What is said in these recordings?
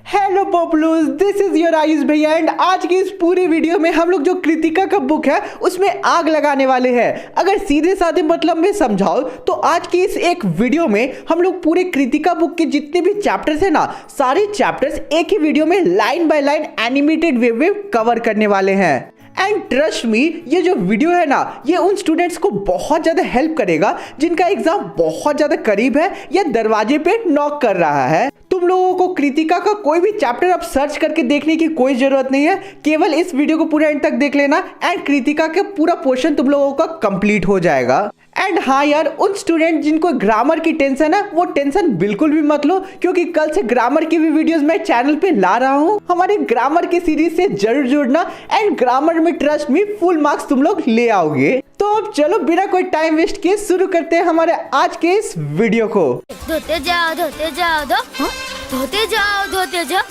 Hello पॉपुलर्स, this is your Ayush भैया and आज की इस पूरी वीडियो में हम लोग जो कृतिका का बुक है उसमें आग लगाने वाले हैं। अगर सीधे साधे मतलब में समझाओ तो आज की इस एक वीडियो में हम लोग पूरे कृतिका बुक के जितने भी चैप्टर्स है ना, सारे चैप्टर्स एक ही वीडियो में लाइन बाय लाइन एनिमेटेड वे में कवर करने वाले हैं। एंड ट्रस्ट मी, ये जो वीडियो है ना, ये उन स्टूडेंट्स को बहुत ज़्यादा हेल्प करेगा जिनका एग्जाम बहुत ज़्यादा करीब है या दरवाजे पे नॉक कर रहा है। तुम लोगों को कृतिका का कोई भी चैप्टर अब सर्च करके देखने की कोई जरूरत नहीं है, केवल इस वीडियो को पूरे एंड तक देख लेना एंड कृतिका का पूरा पोर्शन तुम लोगों का कंप्लीट हो जाएगा। एंड हाँ यार, उन स्टूडेंट जिनको ग्रामर की टेंशन है वो टेंशन बिल्कुल भी मत लो, क्योंकि कल से ग्रामर की भी वीडियोस मैं चैनल पे ला रहा हूँ। हमारे ग्रामर की सीरीज से जरूर जुड़ना एंड ग्रामर में ट्रस्ट मी फुल मार्क्स तुम लोग ले आओगे। तो अब चलो बिना कोई टाइम वेस्ट किए शुरू करते हैं हमारे आज के इस वीडियो को। धोते जाओ धोते जाओ धोते जाओ धोते जाओ।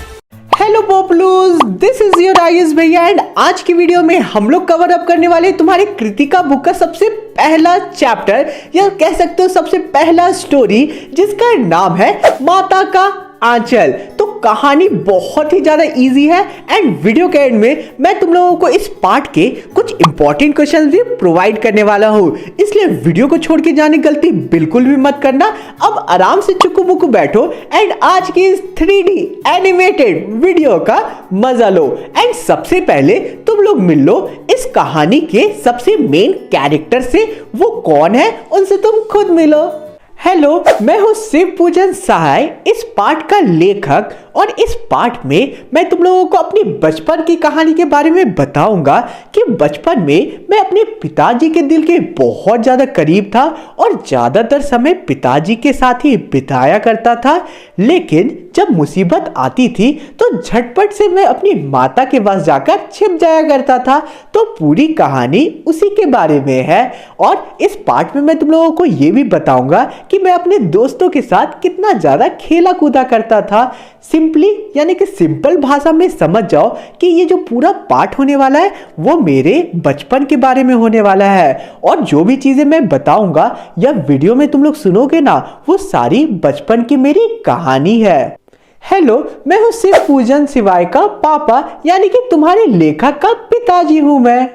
Hello पॉपुलर्स, this is your Ayush भैया एंड आज की वीडियो में हम लोग कवर अप करने वाले तुम्हारे कृतिका बुक का सबसे पहला चैप्टर या कह सकते हो सबसे पहला स्टोरी, जिसका नाम है माता का आंचल। तो कहानी बहुत ही ज्यादा इजी है एंड वीडियो के एंड में मैं तुम लोगों को इस पार्ट के कुछ इंपॉर्टेंट क्वेश्चंस भी प्रोवाइड करने वाला हूँ, इसलिए वीडियो को छोड़ के जाने की गलती बिल्कुल भी मत करना। अब आराम से चुकू मुकू बैठो एंड आज की इस 3D एनिमेटेड वीडियो का मजा लो। एंड सबसे पहले तुम लोग मिल लो इस कहानी के सबसे मेन कैरेक्टर से। वो कौन है उनसे तुम खुद मिलो। हेलो, मैं हूँ शिव पूजन सहाय, इस पार्ट का लेखक, और इस पार्ट में मैं तुम लोगों को अपनी बचपन की कहानी के बारे में बताऊंगा कि बचपन में मैं अपने पिताजी के दिल के बहुत ज़्यादा करीब था और ज़्यादातर समय पिताजी के साथ ही बिताया करता था। लेकिन जब मुसीबत आती थी तो झटपट से मैं अपनी माता के पास जाकर छिप जाया करता था। तो पूरी कहानी उसी के बारे में है और इस पार्ट में मैं तुम लोगों को ये भी बताऊंगा कि मैं अपने दोस्तों के साथ कितना ज़्यादा खेला कूदा करता था। सिंपली यानी कि सिंपल भाषा में समझ जाओ कि ये जो पूरा पार्ट होने वाला है वो मेरे बचपन के बारे में होने वाला है और जो भी चीज़ें मैं बताऊंगा या वीडियो में तुम लोग सुनोगे ना, वो सारी बचपन की मेरी कहानी है। हेलो, मैं हूँ शिव पूजन शिवाय का पापा, यानी कि तुम्हारे लेखक का पिताजी हूँ मैं।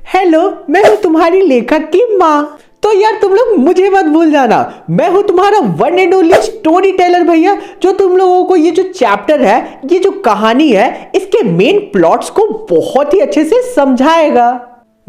हेलो, मैं हूँ तुम्हारी लेखक की माँ। तो यार तुम लोग मुझे मत भूल जाना, मैं हूं तुम्हारा one and only story teller भैया, जो तुम लोगों को ये जो चैप्टर है, ये जो कहानी है, इसके मेन प्लॉट्स को बहुत ही अच्छे से समझाएगा।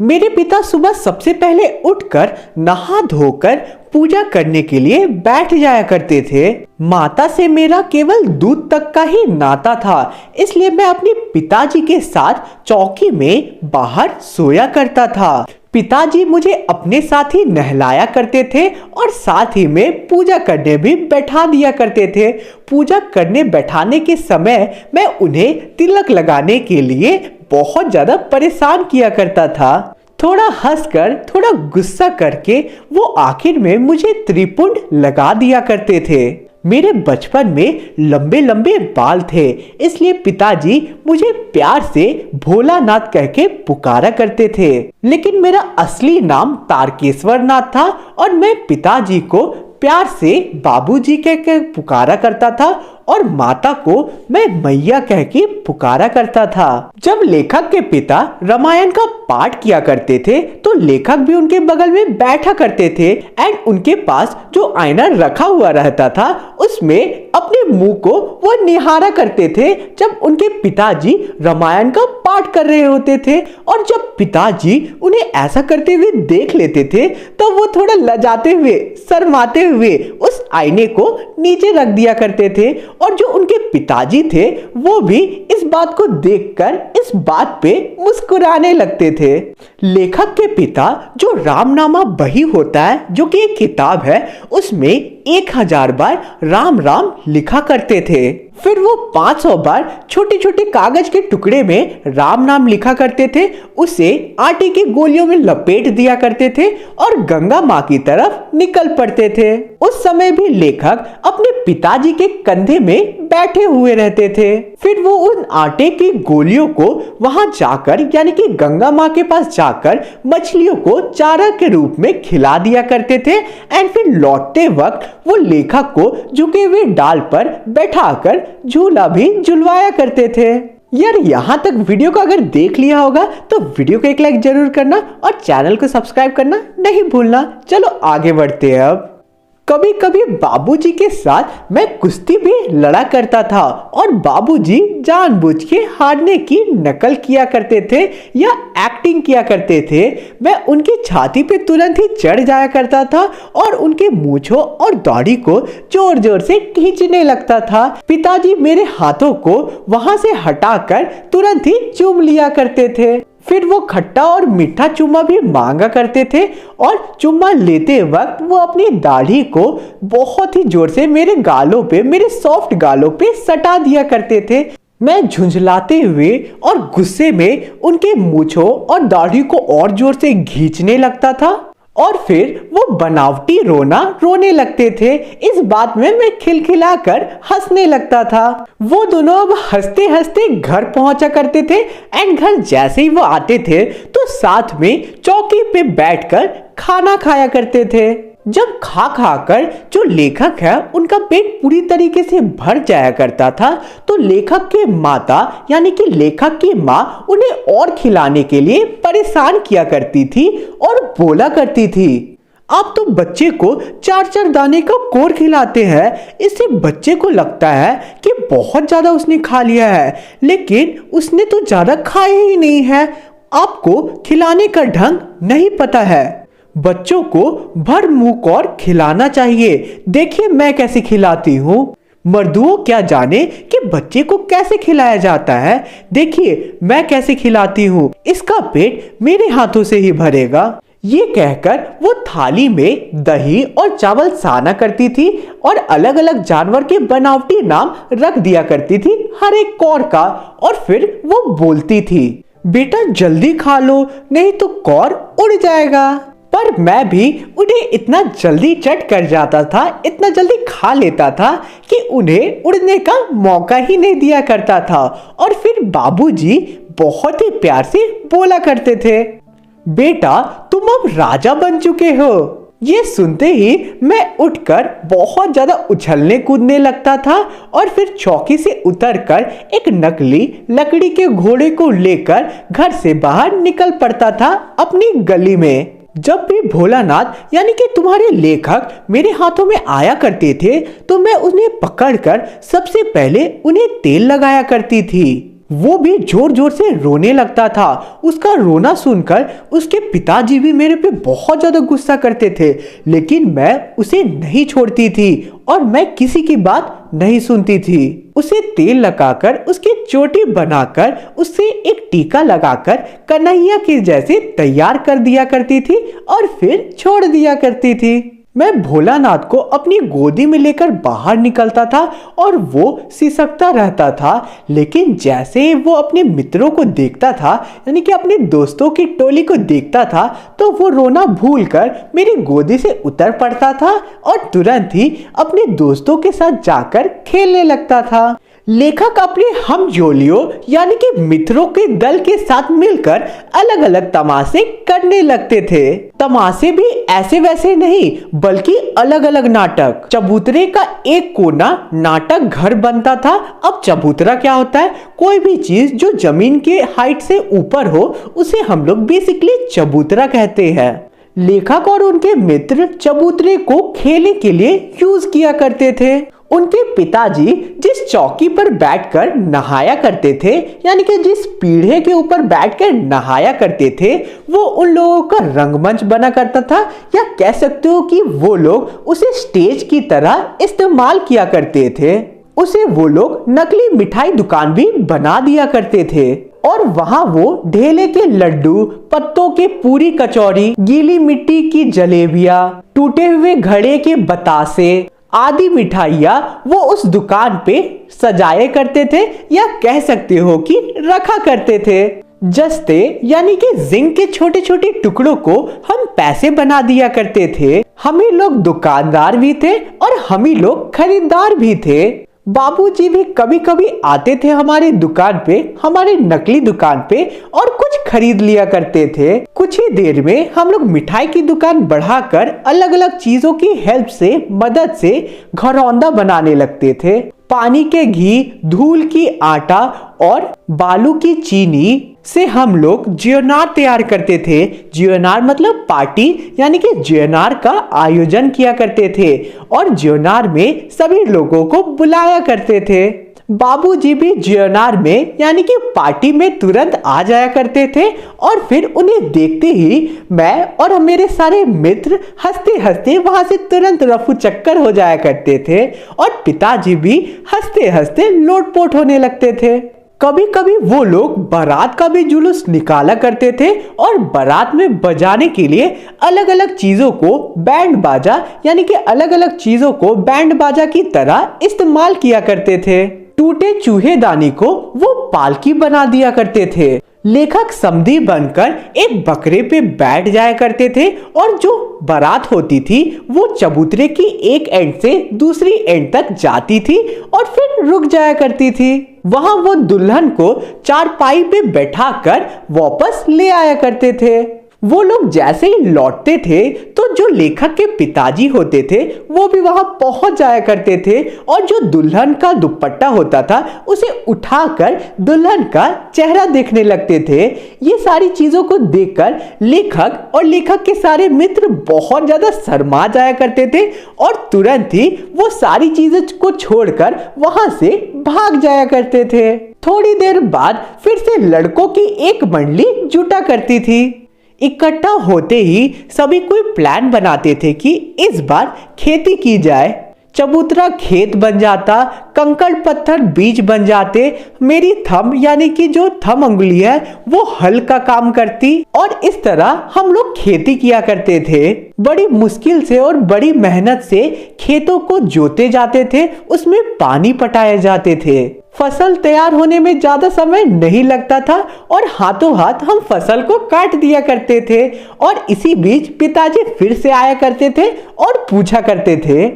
मेरे पिता सुबह सबसे पहले उठकर नहा धोकर पूजा करने के लिए बैठ जाया करते थे। माता से मेरा केवल दूध तक का ही नाता था, इसलिए मैं अपने पिताजी के साथ चौकी में बाहर सोया करता था। पिताजी मुझे अपने साथ ही नहलाया करते थे और साथ ही में पूजा करने भी बैठा दिया करते थे। पूजा करने बैठाने के समय मैं उन्हें तिलक लगाने के लिए बहुत ज्यादा परेशान किया करता था। थोड़ा हंसकर थोड़ा गुस्सा करके वो आखिर में मुझे त्रिपुंड लगा दिया करते थे। मेरे बचपन में लंबे लंबे बाल थे, इसलिए पिताजी मुझे प्यार से भोलानाथ कह के पुकारा करते थे। लेकिन मेरा असली नाम तारकेश्वर नाथ था और मैं पिताजी को प्यार से बाबूजी कह के पुकारा करता था और माता को मैं मैया कह के पुकारा करता था। जब लेखक के पिता रामायण का पाठ किया करते थे तो लेखक भी उनके बगल में बैठा करते थे एंड उनके पास जो आईना रखा हुआ रहता था उसमें अपने मुंह को वो निहारा करते थे जब उनके पिताजी रामायण का पाठ कर रहे होते थे। और जब पिताजी उन्हें ऐसा करते हुए देख लेते थे तो वो थोड़ा लजाते हुए शर्माते हुए उस आईने को नीचे रख दिया करते थे और जो उनके पिताजी थे वो भी इस बात को देखकर इस बात पे मुस्कुराने लगते थे। लेखक के पिता जो रामनामा बही होता है, जो कि एक किताब है, उसमें 1000 बार राम राम लिखा करते थे। फिर वो 500 बार छोटे छोटे कागज के टुकड़े में राम नाम लिखा करते थे, उसे आटे की गोलियों में लपेट दिया करते थे और गंगा माँ की तरफ निकल पड़ते थे। उस समय भी लेखक अपने पिताजी के कंधे में बैठे हुए रहते थे। फिर वो उन आटे की गोलियों को वहां जाकर यानी कि गंगा माँ के पास जाकर मछलियों को चारा के रूप में खिला दिया करते थे। एंड फिर लौटते वक्त वो लेखक को झुके हुए डाल पर बैठाकर झूला भी झुलवाया करते थे। यार यहाँ तक वीडियो को अगर देख लिया होगा तो वीडियो को एक लाइक जरूर करना और चैनल को सब्सक्राइब करना नहीं भूलना। चलो आगे बढ़ते हैं। अब कभी कभी बाबूजी के साथ मैं कुश्ती भी लड़ा करता था और बाबूजी जानबूझ के हारने की नकल किया करते थे या एक्टिंग किया करते थे। मैं उनकी छाती पे तुरंत ही चढ़ जाया करता था और उनके मूंछों और दाढ़ी को जोर जोर से खींचने लगता था। पिताजी मेरे हाथों को वहां से हटाकर तुरंत ही चूम लिया करते थे। फिर वो खट्टा और मीठा चुम्मा भी मांगा करते थे और चुम्मा लेते वक्त वो अपनी दाढ़ी को बहुत ही जोर से मेरे गालों पे, मेरे सॉफ्ट गालों पे सटा दिया करते थे। मैं झुंझलाते हुए और गुस्से में उनके मूंछों और दाढ़ी को और जोर से खींचने लगता था और फिर वो बनावटी रोना रोने लगते थे। इस बात में मैं खिलखिलाकर हंसने लगता था। वो दोनों अब हंसते हंसते घर पहुंचा करते थे एंड घर जैसे ही वो आते थे तो साथ में चौकी पे बैठकर खाना खाया करते थे। जब खा खा कर जो लेखक है उनका पेट पूरी तरीके से भर जाया करता था तो लेखक के माता यानी कि लेखक की माँ उन्हें और खिलाने के लिए परेशान किया करती थी और बोला करती थी, आप तो बच्चे को 4-4 दाने का कोर खिलाते हैं, इससे बच्चे को लगता है कि बहुत ज्यादा उसने खा लिया है, लेकिन उसने तो ज्यादा खाया ही नहीं है। आपको खिलाने का ढंग नहीं पता है। बच्चों को भर मुंह कौर खिलाना चाहिए। देखिए मैं कैसे खिलाती हूँ। मर्दुओं क्या जाने कि बच्चे को कैसे खिलाया जाता है। देखिए मैं कैसे खिलाती हूँ, इसका पेट मेरे हाथों से ही भरेगा। ये कहकर वो थाली में दही और चावल साना करती थी और अलग अलग जानवर के बनावटी नाम रख दिया करती थी हर एक कौर का। और फिर वो बोलती थी, बेटा जल्दी खा लो नहीं तो कौर उड़ जाएगा। पर मैं भी उन्हें इतना जल्दी चट कर जाता था, इतना जल्दी खा लेता था कि उन्हें उड़ने का मौका ही नहीं दिया करता था। और फिर बाबूजी बहुत ही प्यार से बोला करते थे, बेटा तुम अब राजा बन चुके हो। ये सुनते ही मैं उठकर बहुत ज्यादा उछलने कूदने लगता था और फिर चौकी से उतरकर एक नकली लकड़ी के घोड़े को लेकर घर से बाहर निकल पड़ता था अपनी गली में। जब भी भोलानाथ यानी कि तुम्हारे लेखक मेरे हाथों में आया करते थे तो मैं उन्हें पकड़कर सबसे पहले उन्हें तेल लगाया करती थी। वो भी जोर जोर से रोने लगता था। उसका रोना सुनकर उसके पिताजी भी मेरे पे बहुत ज्यादा गुस्सा करते थे, लेकिन मैं उसे नहीं छोड़ती थी और मैं किसी की बात नहीं सुनती थी। उसे तेल लगाकर, उसकी चोटी बनाकर, उससे एक टीका लगाकर कन्हैया के जैसे तैयार कर दिया करती थी और फिर छोड़ दिया करती थी। मैं भोलानाथ को अपनी गोदी में लेकर बाहर निकलता था और वो सिसकता रहता था, लेकिन जैसे ही वो अपने मित्रों को देखता था यानी कि अपने दोस्तों की टोली को देखता था तो वो रोना भूलकर मेरी गोदी से उतर पड़ता था और तुरंत ही अपने दोस्तों के साथ जाकर खेलने लगता था। लेखक अपने हमजोलियों यानी कि मित्रों के दल के साथ मिलकर अलग अलग तमाशे करने लगते थे। तमाशे भी ऐसे वैसे नहीं बल्कि अलग अलग नाटक। चबूतरे का एक कोना नाटक घर बनता था। अब चबूतरा क्या होता है? कोई भी चीज जो जमीन के हाइट से ऊपर हो उसे हम लोग बेसिकली चबूतरा कहते हैं। लेखक और उनके मित्र चबूतरे को खेलने के लिए यूज किया करते थे। उनके पिताजी जिस चौकी पर बैठकर नहाया करते थे यानी कि जिस पीढ़े के ऊपर बैठकर नहाया करते थे वो उन लोगों का रंगमंच बना करता था, या कह सकते हो कि वो लोग उसे स्टेज की तरह इस्तेमाल किया करते थे। उसे वो लोग नकली मिठाई दुकान भी बना दिया करते थे और वहां वो ढेले के लड्डू, पत्तों के पूरी कचौरी, गीली मिट्टी की जलेबियां, टूटे हुए घड़े के बतासे आदि मिठाइयाँ वो उस दुकान पे सजाए करते थे, या कह सकते हो कि रखा करते थे। जस्ते यानी कि जिंक के छोटे छोटे टुकड़ों को हम पैसे बना दिया करते थे। हम ही लोग दुकानदार भी थे और हम ही लोग खरीदार भी थे। बाबूजी भी कभी कभी आते थे हमारी दुकान पे, हमारी नकली दुकान पे, और कुछ खरीद लिया करते थे। कुछ ही देर में हम लोग मिठाई की दुकान बढ़ाकर अलग अलग चीजों की हेल्प से, मदद से घरौंदा बनाने लगते थे। पानी के घी, धूल की आटा और बालू की चीनी से हम लोग जियोनार तैयार करते थे। जियोनार मतलब पार्टी, यानी कि जियोनार का आयोजन किया करते थे और जियोनार में सभी लोगों को बुलाया करते थे। बाबूजी भी जियोनार में यानी कि पार्टी में तुरंत आ जाया करते थे और फिर उन्हें देखते ही मैं और मेरे सारे मित्र हंसते हंसते वहां से तुरंत रफू चक्कर हो जाया करते थे और पिताजी भी हंसते हंसते लोटपोट होने लगते थे। कभी कभी वो लोग बारात का भी जुलूस निकाला करते थे और बारात में बजाने के लिए अलग अलग चीजों को बैंड बाजा यानी कि अलग अलग चीजों को बैंड बाजा की तरह इस्तेमाल किया करते थे। टूटे चूहेदानी को वो पालकी बना दिया करते थे। लेखक समधी बनकर एक बकरे पे बैठ जाया करते थे और जो बारात होती थी वो चबूतरे की एक एंड से दूसरी एंड तक जाती थी और फिर रुक जाया करती थी। वहां वो दुल्हन को चारपाई पे बैठाकर वापस ले आया करते थे। वो लोग जैसे ही लौटते थे तो जो लेखक के पिताजी होते थे वो भी वहां पहुंच जाया करते थे और जो दुल्हन का दुपट्टा होता था उसे उठाकर दुल्हन का चेहरा देखने लगते थे। ये सारी चीजों को देखकर लेखक और लेखक के सारे मित्र बहुत ज्यादा शर्मा जाया करते थे और तुरंत ही वो सारी चीजें को छोड़कर वहां से भाग जाया करते थे। थोड़ी देर बाद फिर से लड़कों की एक मंडली जुटा करती थी। इकट्ठा होते ही सभी कोई प्लान बनाते थे कि इस बार खेती की जाए। चबूतरा खेत बन जाता, कंकड़ पत्थर बीज बन जाते, मेरी थंब यानी कि जो थंब अंगुली है वो हल का काम करती और इस तरह हम लोग खेती किया करते थे। बड़ी मुश्किल से और बड़ी मेहनत से खेतों को जोते जाते थे, उसमें पानी पटाए जाते थे। फसल तैयार होने में ज्यादा समय नहीं लगता था और हाथों हाथ हम फसल को काट दिया करते थे और इसी बीच पिताजी फिर से आया करते थे और पूछा करते थे,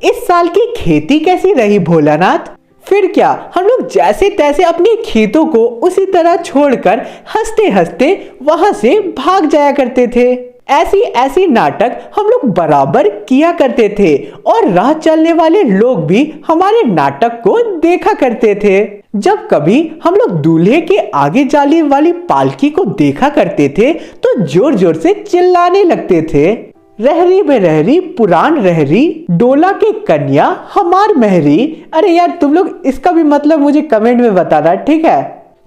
इस साल की खेती कैसी रही भोलानाथ? फिर क्या हम लोग जैसे तैसे अपने खेतों को उसी तरह छोड़कर हंसते हंसते वहां से भाग जाया करते थे। ऐसी नाटक हम लोग बराबर किया करते थे और राह चलने वाले लोग भी हमारे नाटक को देखा करते थे। जब कभी हम लोग दूल्हे के आगे जाने वाली पालकी को देखा करते थे तो जोर जोर से चिल्लाने लगते थे, रहरी बेरहरी पुरान रहरी, डोला के कन्या हमार महरी। अरे यार तुम लोग इसका भी मतलब मुझे कमेंट में बताना, ठीक है?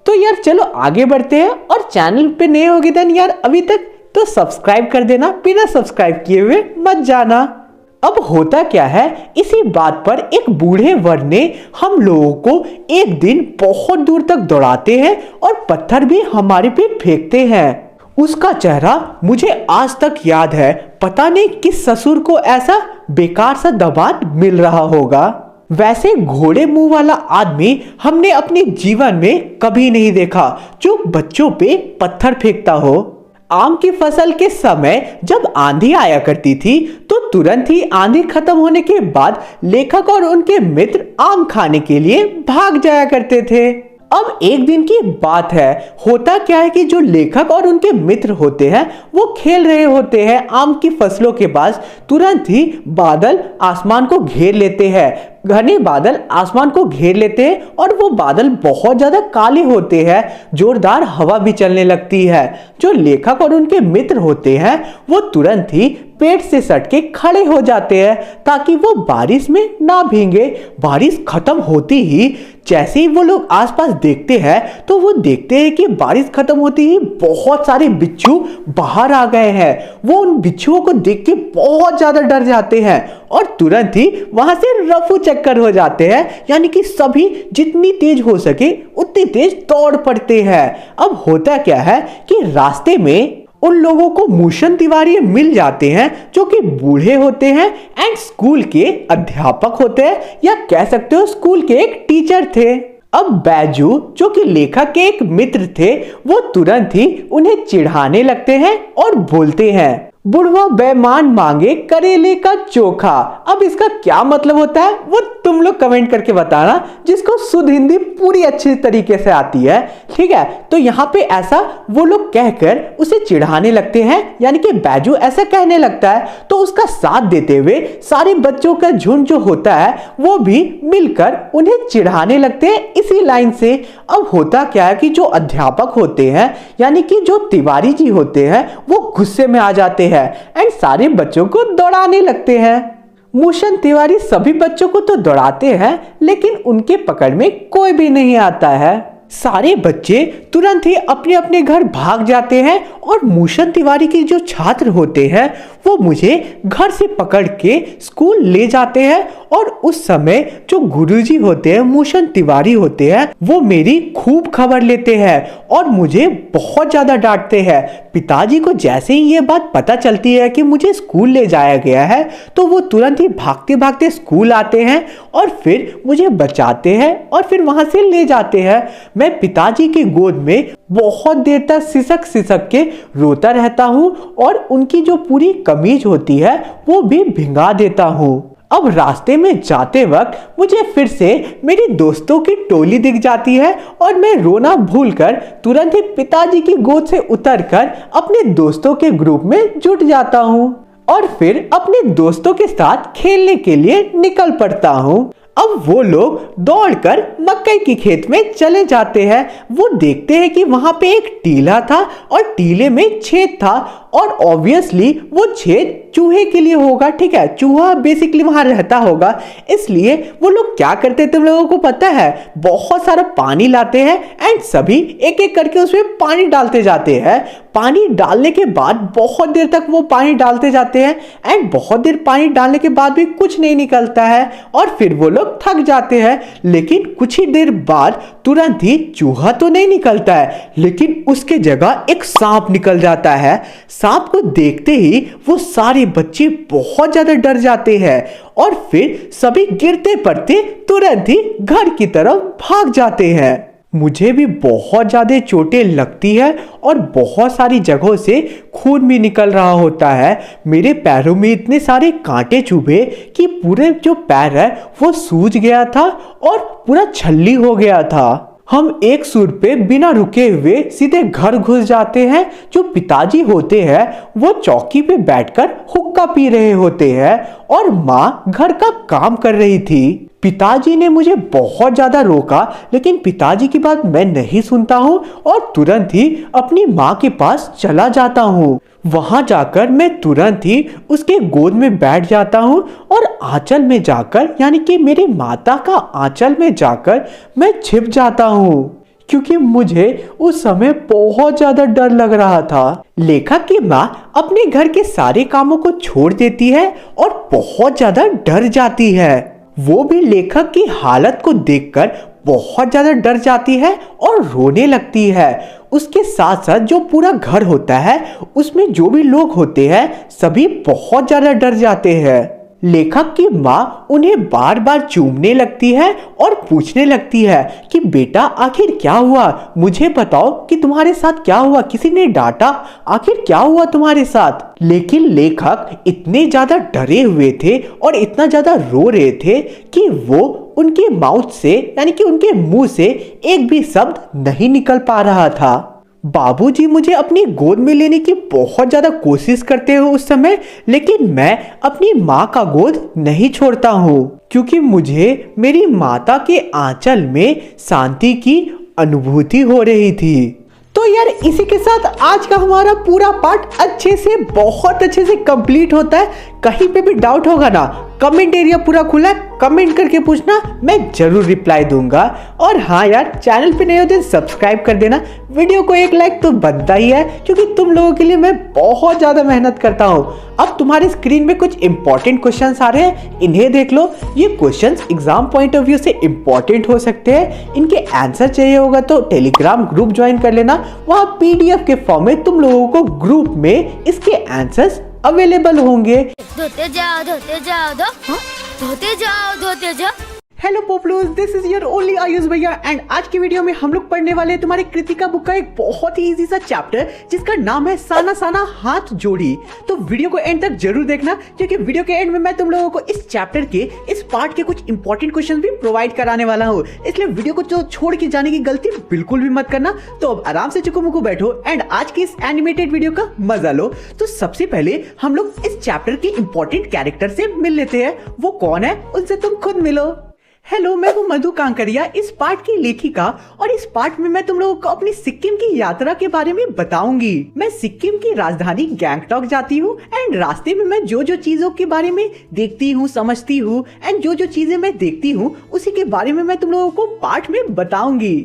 तो यार चलो आगे बढ़ते हैं और चैनल पे नए होगे देन यार अभी तक तो सब्सक्राइब कर देना, बिना सब्सक्राइब किए हुए मत जाना। अब होता क्या है, इसी बात पर एक बूढ़े वर ने हम लोगों को एक दिन बहुत दूर तक दौड़ाते हैं और पत्थर भी हमारे पे फेंकते हैं। उसका चेहरा मुझे आज तक याद है। पता नहीं किस ससुर को ऐसा बेकार सा दामाद मिल रहा होगा। वैसे घोड़े मुंह वाला आदमी हमने अपने जीवन में कभी नहीं देखा जो बच्चों पे पत्थर फेंकता हो। आम की फसल के समय जब आंधी आया करती थी तो तुरंत ही आंधी खत्म होने के बाद लेखक और उनके मित्र आम खाने के लिए भाग जाया करते थे। अब एक दिन की बात है, होता क्या है कि जो लेखक और उनके मित्र होते हैं वो खेल रहे होते हैं आम की फसलों के पास। तुरंत ही बादल आसमान को घेर लेते हैं, घने बादल आसमान को घेर लेते हैं और वो बादल बहुत ज्यादा काले होते हैं। जोरदार हवा भी चलने लगती है। जो लेखक और उनके मित्र होते हैं वो तुरंत ही पेड़ से सट के खड़े हो जाते हैं ताकि वो बारिश में ना भीगे। बारिश खत्म होती ही जैसे ही वो लोग आसपास देखते हैं तो वो देखते हैं कि बारिश खत्म होती ही बहुत सारे बिच्छू बाहर आ गए हैं। वो उन बिच्छुओं को देख के बहुत ज्यादा डर जाते हैं और तुरंत ही वहां से रफू चक्कर हो जाते हैं, यानी कि सभी जितनी तेज हो सके उतनी तेज दौड़ पड़ते हैं। अब होता क्या है कि रास्ते में उन लोगों को मूशन तिवारी मिल जाते हैं जो कि बूढ़े होते हैं एंड स्कूल के अध्यापक होते हैं, या कह सकते हो स्कूल के एक टीचर थे। अब बैजू जो कि लेखक के एक मित्र थे वो तुरंत ही उन्हें चिढ़ाने लगते हैं और बोलते हैं, बुढ़वा बेईमान मांगे करेले का चोखा। अब इसका क्या मतलब होता है वो तुम लोग कमेंट करके बताना, जिसको शुद्ध हिंदी पूरी अच्छी तरीके से आती है। ठीक है, तो यहाँ पे ऐसा वो लोग कहकर उसे चिढ़ाने लगते हैं, यानी कि बैजू ऐसा कहने लगता है तो उसका साथ देते हुए सारे बच्चों का झुंड जो होता है वो भी मिलकर उन्हें चिढ़ाने लगते हैं इसी लाइन से। अब होता क्या है कि जो अध्यापक होते हैं यानी कि जो तिवारी जी होते हैं वो गुस्से में आ जाते हैं एंड सारे बच्चों को दौड़ाने लगते हैं। मूशन तिवारी सभी बच्चों को तो दौड़ाते हैं लेकिन उनके पकड़ में कोई भी नहीं आता है। सारे बच्चे तुरंत ही अपने अपने घर भाग जाते हैं और मूशन तिवारी के जो छात्र होते हैं वो मुझे घर से पकड़ के स्कूल ले जाते हैं। और उस समय जो गुरुजी होते हैं मूशन तिवारी होते हैं वो मेरी खूब खबर लेते हैं और मुझे बहुत ज्यादा डांटते हैं। पिताजी को जैसे ही ये बात पता चलती है कि मुझे स्कूल ले जाया गया है तो वो तुरंत ही भागते भागते स्कूल आते हैं और फिर मुझे बचाते हैं और फिर वहां से ले जाते हैं। मैं पिताजी की गोद में बहुत देर तक सिसक सिसक के रोता रहता हूँ और उनकी जो पूरी कमीज होती है वो भी भिंगा देता हूँ। अब रास्ते में जाते वक्त मुझे फिर से मेरी दोस्तों की टोली दिख जाती है और मैं रोना भूलकर तुरंत ही पिताजी की गोद से उतरकर अपने दोस्तों के ग्रुप में जुट जाता हूँ और फिर अपने दोस्तों के साथ खेलने के लिए निकल पड़ता हूँ। अब वो लोग दौड़कर मकई की खेत में चले जाते हैं। वो देखते हैं कि वहां पे एक टीला था और टीले में छेद था और ऑब्वियसली वो छेद चूहे के लिए होगा। ठीक है, चूहा बेसिकली वहां रहता होगा, इसलिए वो लोग क्या करते हैं तुम लोगों को पता है, बहुत सारा पानी लाते हैं एंड सभी एक एक करके उसमें पानी डालते जाते हैं। पानी डालने के बाद बहुत देर तक वो पानी डालते जाते हैं एंड बहुत देर पानी डालने के बाद भी कुछ नहीं निकलता है और फिर वो लोग थक जाते हैं। लेकिन कुछ ही देर बाद तुरंत ही चूहा तो नहीं निकलता है लेकिन उसके जगह एक सांप निकल जाता है। सांप को देखते ही वो सारे बच्चे बहुत ज्यादा डर जाते हैं और फिर सभी गिरते पड़ते तुरंत ही घर की तरफ भाग जाते हैं। मुझे भी बहुत ज्यादा चोटें लगती है और बहुत सारी जगहों से खून भी निकल रहा होता है। मेरे पैरों में इतने सारे कांटे चुभे कि पूरे जो पैर है वो सूज गया था और पूरा छल्ली हो गया था। हम एक सुर पे बिना रुके हुए सीधे घर घुस जाते हैं। जो पिताजी होते हैं वो चौकी पे बैठकर हुक्का पी रहे होते हैं और माँ घर का काम कर रही थी। पिताजी ने मुझे बहुत ज्यादा रोका लेकिन पिताजी की बात मैं नहीं सुनता हूँ और तुरंत ही अपनी माँ के पास चला जाता हूँ। वहां जाकर मैं तुरंत ही उसके गोद में बैठ जाता हूँ और आंचल में जाकर यानी कि मेरी माता का आंचल में जाकर मैं छिप जाता हूँ क्योंकि मुझे उस समय बहुत ज्यादा डर लग रहा था। लेखक की माँ अपने घर के सारे कामों को छोड़ देती है और बहुत ज्यादा डर जाती है। वो भी लेखक की हालत को देखकर बहुत ज्यादा डर जाती है और रोने लगती है। उसके साथ साथ जो पूरा घर होता है उसमें जो भी लोग होते हैं सभी बहुत ज्यादा डर जाते हैं। लेखक की माँ उन्हें बार बार चूमने लगती है और पूछने लगती है कि बेटा आखिर क्या हुआ, मुझे बताओ कि तुम्हारे साथ क्या हुआ, किसी ने डांटा, आखिर क्या हुआ तुम्हारे साथ। लेकिन लेखक इतने ज्यादा डरे हुए थे और इतना ज्यादा रो रहे थे कि वो उनके माउथ से यानी कि उनके मुंह से एक भी शब्द नहीं निकल पा रहा था। बाबूजी मुझे अपनी गोद में लेने की बहुत ज्यादा कोशिश करते हो उस समय, लेकिन मैं अपनी माँ का गोद नहीं छोड़ता हूँ क्योंकि मुझे मेरी माता के आंचल में शांति की अनुभूति हो रही थी। तो यार इसी के साथ आज का हमारा पूरा पार्ट बहुत अच्छे से कंप्लीट होता है। कहीं पे भी डाउट होगा ना, कमेंट एरिया पूरा खुला है, कमेंट करके पूछना, मैं जरूर रिप्लाई दूंगा। और हाँ यार, चैनल पे नए हो तो सब्सक्राइब कर देना, वीडियो को एक लाइक तो बनता ही है क्योंकि तुम लोगों के लिए मैं बहुत ज्यादा मेहनत करता हूँ। अब तुम्हारी स्क्रीन में कुछ इंपॉर्टेंट क्वेश्चंस आ रहे हैं, इन्हें देख लो। ये questions exam point of view से इंपॉर्टेंट हो सकते हैं। इनके आंसर चाहिए होगा तो टेलीग्राम ग्रुप ज्वाइन कर लेना, वहाँ पीडीएफ के फॉर्म में तुम लोगों को ग्रुप में इसके आंसर्स अवेलेबल होंगे। धोते जाओ धोते जाओ धोते जाओ धोते जाओ। Hello peoples, this is your only Ayush भैया एंड आज की वीडियो में हम लोग पढ़ने वाले हैं तुम्हारे कृतिका बुक का एक बहुत ही इजी सा चैप्टर जिसका नाम है साना साना हाथ जोड़ी। तो वीडियो को एंड तक जरूर देखना क्योंकि वीडियो के एंड में मैं तुम लोगों को इस चैप्टर के इस पार्ट के कुछ इंपॉर्टेंट क्वेश्चन भी प्रोवाइड कराने वाला हूँ, इसलिए वीडियो को जो छोड़ के जाने की गलती बिल्कुल भी मत करना। तो अब आराम से चुको मुको बैठो एंड आज की इस एनिमेटेड वीडियो का मजा लो। तो सबसे पहले हम लोग इस चैप्टर के इंपॉर्टेंट कैरेक्टर से मिल लेते हैं। वो कौन है उनसे तुम खुद मिलो। हेलो, मैं हूँ मधु कांकरिया, इस पार्ट की लेखिका, और इस पार्ट में मैं तुम लोगों को अपनी सिक्किम की यात्रा के बारे में बताऊंगी। मैं सिक्किम की राजधानी गैंगटॉक जाती हूँ एंड रास्ते में मैं जो जो चीजों के बारे में देखती हूँ, समझती हूँ एंड जो जो चीजें मैं देखती हूँ उसी के बारे में मैं तुम लोगों को पार्ट में बताऊंगी।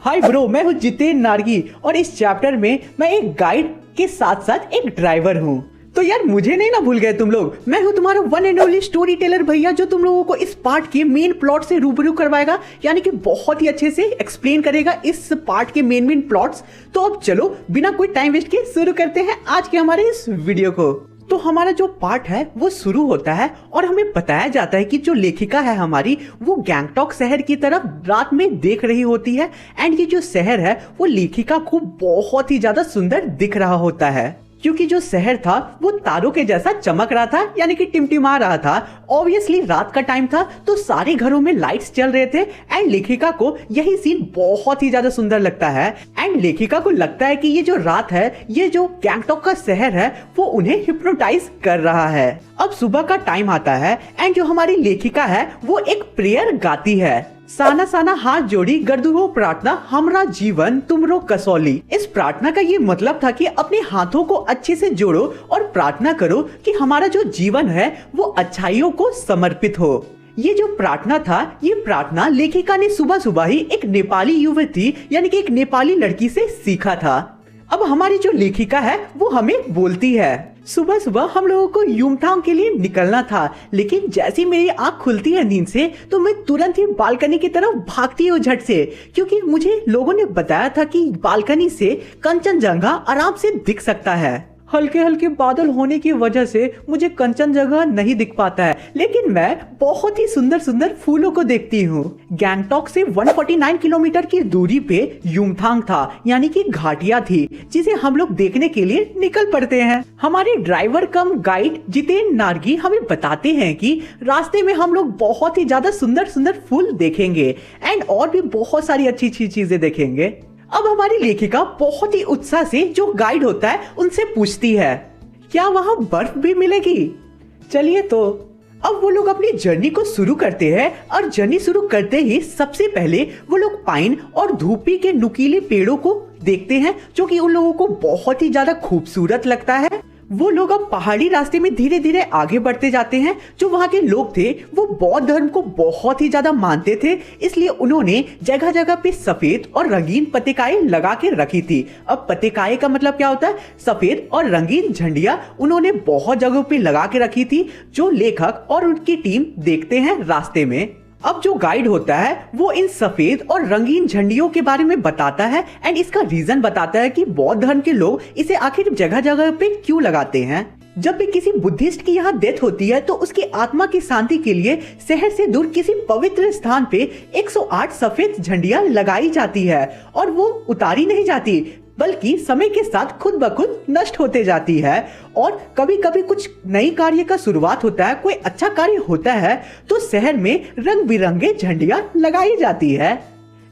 हाय ब्रो, मैं हूँ जितेन नार्गी और इस चैप्टर में मैं एक गाइड के साथ साथ एक ड्राइवर हूँ। तो यार मुझे नहीं ना भूल गए तुम लोग, मैं हूँ तुम्हारा one and only story teller भैया जो तुम लोगों को इस पार्ट के मेन प्लॉट से रूबरू करवाएगा, यानी कि बहुत ही अच्छे से एक्सप्लेन करेगा इस पार्ट के मेन प्लॉट्स। तो अब चलो बिना कोई टाइम वेस्ट के शुरू करते हैं आज के हमारे इस वीडियो को। तो हमारा जो पार्ट है वो शुरू होता है और हमें बताया जाता है कि जो लेखिका है हमारी वो गैंगटॉक शहर की तरफ रात में देख रही होती है एंड ये जो शहर है वो लेखिका को बहुत ही ज्यादा सुंदर दिख रहा होता है क्योंकि जो शहर था वो तारों के जैसा चमक रहा था, यानी कि टिमटिमा रहा था। ऑब्वियसली रात का टाइम था तो सारे घरों में लाइट्स चल रहे थे एंड लेखिका को यही सीन बहुत ही ज्यादा सुंदर लगता है एंड लेखिका को लगता है कि ये जो रात है, ये जो गैंगटॉक का शहर है वो उन्हें हिप्नोटाइज कर रहा है। अब सुबह का टाइम आता है एंड जो हमारी लेखिका है वो एक प्रेयर गाती है, साना साना हाथ जोड़ी गर्दू हो प्रार्थना हमरा जीवन तुमरो कसौली। इस प्रार्थना का ये मतलब था कि अपने हाथों को अच्छे से जोड़ो और प्रार्थना करो कि हमारा जो जीवन है वो अच्छाइयों को समर्पित हो। ये जो प्रार्थना था, ये प्रार्थना लेखिका ने सुबह सुबह ही एक नेपाली युवती यानी कि एक नेपाली लड़की से सीखा था। अब हमारी जो लेखिका है वो हमें बोलती है, सुबह सुबह हम लोगों को युमथांग के लिए निकलना था, लेकिन जैसी मेरी आंख खुलती है नींद से तो मैं तुरंत ही बालकनी की तरफ भागती हूँ झट से, क्योंकि मुझे लोगों ने बताया था कि बालकनी से कंचनजंगा आराम से दिख सकता है। हल्के हल्के बादल होने की वजह से मुझे कंचनजंगा नहीं दिख पाता है, लेकिन मैं बहुत ही सुंदर सुंदर फूलों को देखती हूँ। गैंगटॉक से 149 किलोमीटर की दूरी पे युमथांग था, यानी कि घाटियां थी जिसे हम लोग देखने के लिए निकल पड़ते हैं। हमारे ड्राइवर कम गाइड जितेन नार्गी हमें बताते हैं कि रास्ते में हम लोग बहुत ही ज्यादा सुंदर सुंदर फूल देखेंगे एंड और भी बहुत सारी अच्छी अच्छी चीजें देखेंगे। अब हमारी लेखिका बहुत ही उत्साह से जो गाइड होता है उनसे पूछती है, क्या वहां बर्फ भी मिलेगी? चलिए तो अब वो लोग अपनी जर्नी को शुरू करते हैं और जर्नी शुरू करते ही सबसे पहले वो लोग पाइन और धूपी के नुकीले पेड़ों को देखते हैं जो कि उन लोगों को बहुत ही ज्यादा खूबसूरत लगता है। वो लोग अब पहाड़ी रास्ते में धीरे धीरे आगे बढ़ते जाते हैं। जो वहाँ के लोग थे वो बौद्ध धर्म को बहुत ही ज्यादा मानते थे, इसलिए उन्होंने जगह जगह पे सफेद और रंगीन पत्रिकाएं लगा के रखी थी। अब पत्रिकाएं का मतलब क्या होता है? सफेद और रंगीन झंडियां उन्होंने बहुत जगहों पे लगा के रखी थी जो लेखक और उनकी टीम देखते हैं रास्ते में। अब जो गाइड होता है वो इन सफेद और रंगीन झंडियों के बारे में बताता है एंड इसका रीजन बताता है कि बौद्ध धर्म के लोग इसे आखिर जगह जगह पे क्यों लगाते हैं। जब भी किसी बुद्धिस्ट की यहाँ डेथ होती है तो उसकी आत्मा की शांति के लिए शहर से दूर किसी पवित्र स्थान पे 108 सफेद झंडियां लगाई जाती है और वो उतारी नहीं जाती बल्कि समय के साथ खुद ब खुद नष्ट होते जाती है। और कभी कभी कुछ नई कार्य का शुरुआत होता है, कोई अच्छा कार्य होता है तो शहर में रंग बिरंगे झंडियां लगाई जाती है।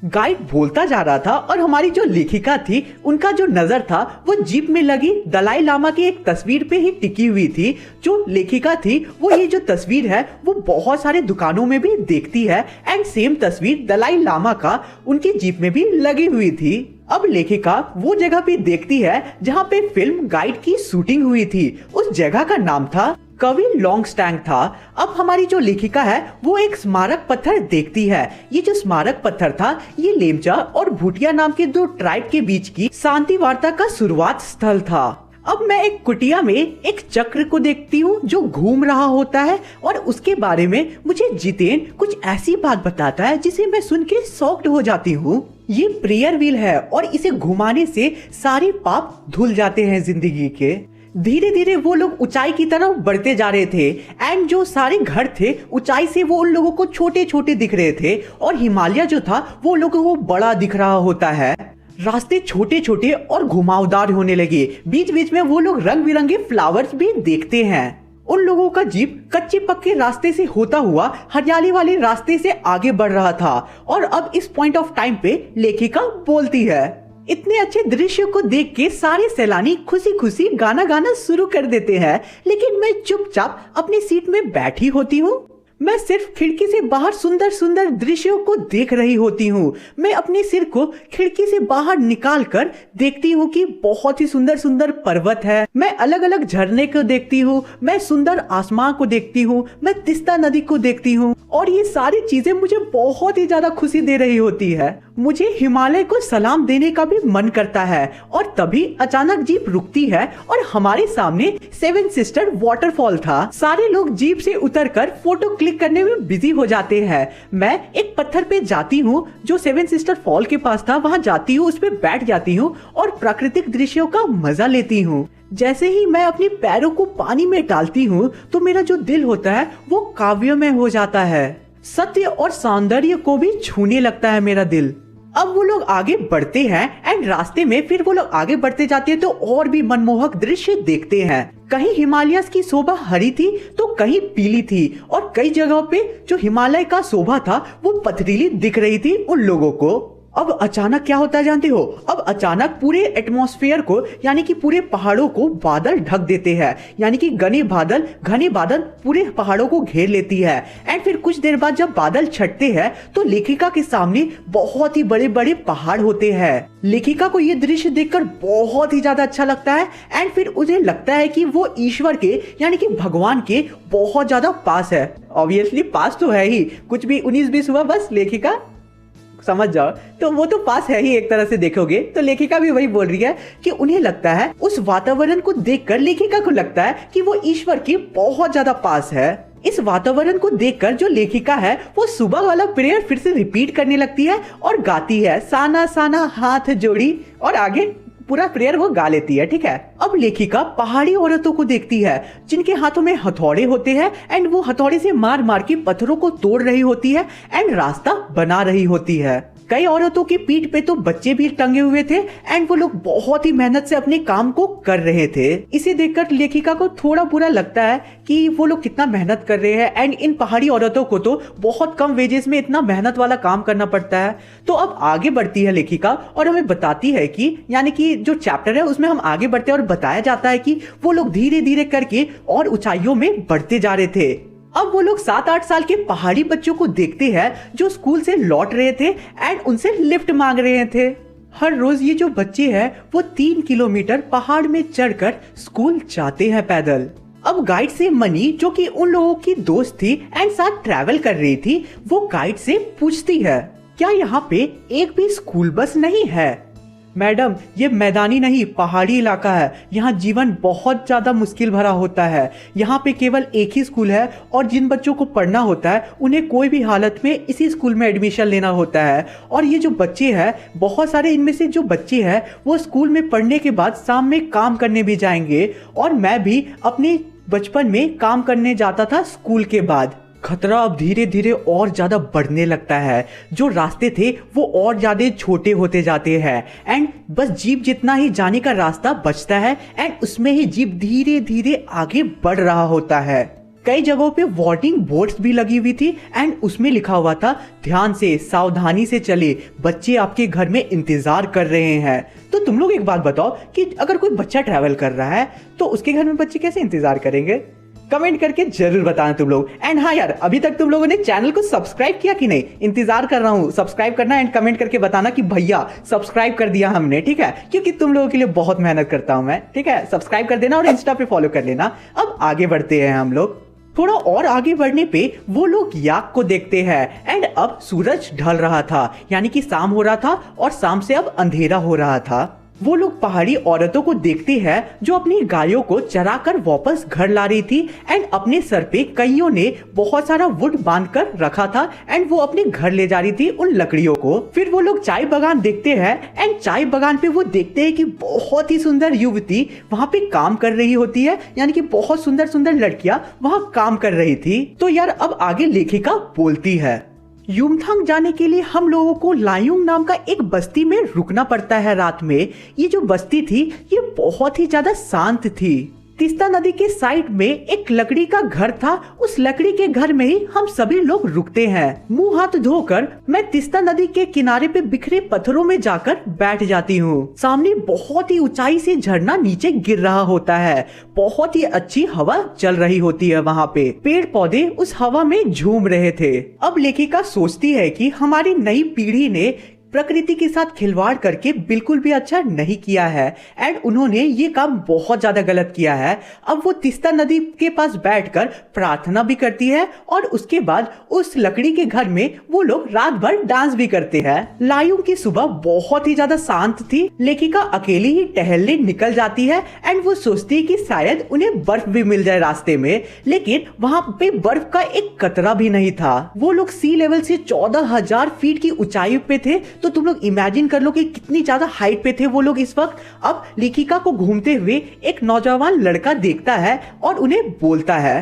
गाइड बोलता जा रहा था और हमारी जो लेखिका थी उनका जो नजर था वो जीप में लगी दलाई लामा की एक तस्वीर पे ही टिकी हुई थी। जो लेखिका थी वो ये जो तस्वीर है वो बहुत सारे दुकानों में भी देखती है एंड सेम तस्वीर दलाई लामा का उनकी जीप में भी लगी हुई थी। अब लेखिका वो जगह पे देखती है जहाँ पे फिल्म गाइड की शूटिंग हुई थी। उस जगह का नाम था कवि लॉन्गस्टैंग था। अब हमारी जो लेखिका है वो एक स्मारक पत्थर देखती है। ये जो स्मारक पत्थर था ये लेमचा और भूटिया नाम के दो ट्राइब के बीच की शांति वार्ता का शुरुआत स्थल था। अब मैं एक कुटिया में एक चक्र को देखती हूँ जो घूम रहा होता है और उसके बारे में मुझे जितेन कुछ ऐसी बात बताता है जिसे मैं सुन के शॉक्ड हो जाती हूँ। ये प्रेयर व्हील है और इसे घुमाने से सारे पाप धुल जाते हैं जिंदगी के। धीरे धीरे वो लोग ऊंचाई की तरफ बढ़ते जा रहे थे एंड जो सारे घर थे ऊंचाई से वो उन लोगों को छोटे छोटे दिख रहे थे और हिमालय जो था वो लोगों को बड़ा दिख रहा होता है। रास्ते छोटे छोटे और घुमावदार होने लगे। बीच बीच में वो लोग रंग बिरंगे फ्लावर्स भी देखते हैं। उन लोगों का जीप कच्चे पक्के रास्ते से होता हुआ हरियाली वाले रास्ते से आगे बढ़ रहा था और अब इस पॉइंट ऑफ टाइम पे लेखिका बोलती है। इतने अच्छे दृश्य को देख के सारे सैलानी खुशी खुशी गाना गाना शुरू कर देते हैं, लेकिन मैं चुपचाप अपनी सीट में बैठी होती हूँ। मैं सिर्फ खिड़की से बाहर सुंदर सुंदर दृश्यों को देख रही होती हूँ। मैं अपने सिर को खिड़की से बाहर निकाल कर देखती हूँ कि बहुत ही सुंदर सुंदर पर्वत है। मैं अलग अलग झरने को देखती हूँ, मैं सुंदर आसमान को देखती हूँ, मैं तिस्ता नदी को देखती हूँ और ये सारी चीजें मुझे बहुत ही ज्यादा खुशी दे रही होती है। मुझे हिमालय को सलाम देने का भी मन करता है और तभी अचानक जीप रुकती है और हमारे सामने सेवन सिस्टर वाटरफॉल था। सारे लोग जीप से उतरकर फोटो क्लिक करने में बिजी हो जाते हैं। मैं एक पत्थर पे जाती हूँ जो सेवन सिस्टर फॉल के पास था, वहां जाती हूँ, उस पे बैठ जाती हूँ और प्राकृतिक दृश्यों का मजा लेती हूँ। जैसे ही मैं अपने पैरों को पानी में डालती हूँ तो मेरा जो दिल होता है वो काव्यमय हो जाता है। सत्य और सौंदर्य को भी छूने लगता है मेरा दिल। अब वो लोग आगे बढ़ते हैं एंड रास्ते में फिर वो लोग आगे बढ़ते जाते हैं तो और भी मनमोहक दृश्य देखते हैं। कहीं हिमालयस की शोभा हरी थी तो कहीं पीली थी और कई जगहों पे जो हिमालय का शोभा था वो पथरीली दिख रही थी उन लोगों को। अब अचानक क्या होता है जानते हो? अब अचानक पूरे एटमॉस्फेयर को यानी कि पूरे पहाड़ों को बादल ढक देते हैं, यानी कि घने बादल पूरे पहाड़ों को घेर लेती है। एंड फिर कुछ देर बाद जब बादल छटते हैं तो लेखिका के सामने बहुत ही बड़े बड़े पहाड़ होते हैं। लेखिका को ये दृश्य देखकर बहुत ही ज्यादा अच्छा लगता है एंड फिर उसे लगता है कि वो ईश्वर के यानी कि भगवान के बहुत ज्यादा पास है। ऑब्वियसली पास तो है ही, कुछ भी 19-20 हुआ बस लेखिका समझ जाओ, तो वो तो पास है ही एक तरह से देखोगे। तो लेखिका भी वही बोल रही है कि उन्हें लगता है, उस वातावरण को देखकर लेखिका को लगता है कि वो ईश्वर के बहुत ज्यादा पास है। इस वातावरण को देखकर जो लेखिका है वो सुबह वाला प्रेयर फिर से रिपीट करने लगती है और गाती है, साना साना हाथ जोड़ी, और आगे पूरा प्रेयर वो गा लेती है। ठीक है, अब लेखिका पहाड़ी औरतों को देखती है जिनके हाथों में हथौड़े होते हैं एंड वो हथौड़े से मार मार के पत्थरों को तोड़ रही होती है एंड रास्ता बना रही होती है। कई औरतों की पीठ पे तो बच्चे भी टंगे हुए थे एंड वो लोग बहुत ही मेहनत से अपने काम को कर रहे थे। इसे देखकर लेखिका को थोड़ा बुरा लगता है कि वो लोग कितना मेहनत कर रहे हैं एंड इन पहाड़ी औरतों को तो बहुत कम वेजेस में इतना मेहनत वाला काम करना पड़ता है। तो अब आगे बढ़ती है लेखिका और हमें बताती है कि यानी कि जो चैप्टर है उसमें हम आगे बढ़ते हैं और बताया जाता है कि वो लोग धीरे धीरे करके और ऊंचाइयों में बढ़ते जा रहे थे। अब वो लोग 7-8 साल के पहाड़ी बच्चों को देखते हैं जो स्कूल से लौट रहे थे एंड उनसे लिफ्ट मांग रहे थे। हर रोज ये जो बच्चे हैं वो 3 किलोमीटर पहाड़ में चढ़कर स्कूल जाते हैं पैदल। अब गाइड से मनी, जो कि उन लोगों की दोस्त थी एंड साथ ट्रैवल कर रही थी, वो गाइड से पूछती है, क्या यहाँ पे एक भी स्कूल बस नहीं है? मैडम, ये मैदानी नहीं पहाड़ी इलाका है, यहाँ जीवन बहुत ज्यादा मुश्किल भरा होता है। यहाँ पे केवल एक ही स्कूल है और जिन बच्चों को पढ़ना होता है उन्हें कोई भी हालत में इसी स्कूल में एडमिशन लेना होता है। और ये जो बच्चे हैं, बहुत सारे इनमें से जो बच्चे हैं वो स्कूल में पढ़ने के बाद शाम में काम करने भी जाएंगे, और मैं भी अपने बचपन में काम करने जाता था स्कूल के बाद। खतरा अब धीरे धीरे और ज्यादा बढ़ने लगता है। जो रास्ते थे वो और ज्यादा छोटे होते जाते हैं एंड बस जीप जितना ही जाने का रास्ता बचता है एंड उसमें ही जीप धीरे धीरे आगे बढ़ रहा होता है। कई जगहों पे वार्निंग बोर्ड्स भी लगी हुई थी एंड उसमें लिखा हुआ था, ध्यान से सावधानी से चले, बच्चे आपके घर में इंतजार कर रहे हैं। तो तुम लोग एक बात बताओ कि अगर कोई बच्चा ट्रैवल कर रहा है तो उसके घर में बच्चे कैसे इंतजार करेंगे? कमेंट करके जरूर बताना तुम लोग। एंड हाँ यार, अभी तक तुम लोगों ने चैनल को सब्सक्राइब किया कि नहीं? इंतजार कर रहा हूँ, सब्सक्राइब करना एंड कमेंट करके बताना कि भैया सब्सक्राइब कर दिया हमने, ठीक है? क्योंकि तुम लोगों के लिए बहुत मेहनत करता हूँ मैं, ठीक है? सब्सक्राइब कर देना और इंस्टा पे फॉलो कर लेना। अब आगे बढ़ते हैं हम लोग। थोड़ा और आगे बढ़ने पे वो लोग याक को देखते हैं एंड अब सूरज ढल रहा था, यानी कि शाम हो रहा था और शाम से अब अंधेरा हो रहा था। वो लोग पहाड़ी औरतों को देखते हैं जो अपनी गायों को चराकर वापस घर ला रही थी एंड अपने सर पे कईयों ने बहुत सारा वुड बांध कर रखा था एंड वो अपने घर ले जा रही थी उन लकड़ियों को। फिर वो लोग चाय बागान देखते हैं एंड चाय बागान पे वो देखते हैं कि बहुत ही सुंदर युवती वहाँ पे काम कर रही होती है, यानी कि बहुत सुंदर सुंदर लड़कियां वहाँ काम कर रही थी। तो यार अब आगे लेखिका बोलती है, युमथांग जाने के लिए हम लोगों को लायुंग नाम का एक बस्ती में रुकना पड़ता है रात में। ये जो बस्ती थी ये बहुत ही ज्यादा शांत थी। तीस्ता नदी के साइड में एक लकड़ी का घर था, उस लकड़ी के घर में ही हम सभी लोग रुकते हैं। मुंह हाथ धोकर मैं तीस्ता नदी के किनारे पे बिखरे पत्थरों में जाकर बैठ जाती हूँ। सामने बहुत ही ऊंचाई से झरना नीचे गिर रहा होता है, बहुत ही अच्छी हवा चल रही होती है। वहाँ पे पेड़ पौधे उस हवा में झूम रहे थे। अब लेखिका सोचती है कि हमारी नई पीढ़ी ने प्रकृति के साथ खिलवाड़ करके बिल्कुल भी अच्छा नहीं किया है एंड उन्होंने ये काम बहुत ज्यादा गलत किया है। अब वो तीस्ता नदी के पास बैठकर प्रार्थना भी करती है और उसके बाद उस लकड़ी के घर में वो लोग रात भर डांस भी करते हैं। लायुंग की सुबह बहुत ही ज्यादा शांत थी। लेखिका अकेली ही टहलने निकल जाती है एंड वो सोचती है कि शायद उन्हें बर्फ भी मिल जाए रास्ते में, लेकिन वहाँ पे बर्फ का एक कतरा भी नहीं था। वो लोग सी लेवल से 14,000 फीट की ऊंचाई पे थे, तो तुम लोग इमेजिन कर लो कि कितनी ज्यादा हाइट पे थे वो लोग इस वक्त। अब लेखिका को घूमते हुए एक नौजवान लड़का देखता है और उन्हें बोलता है,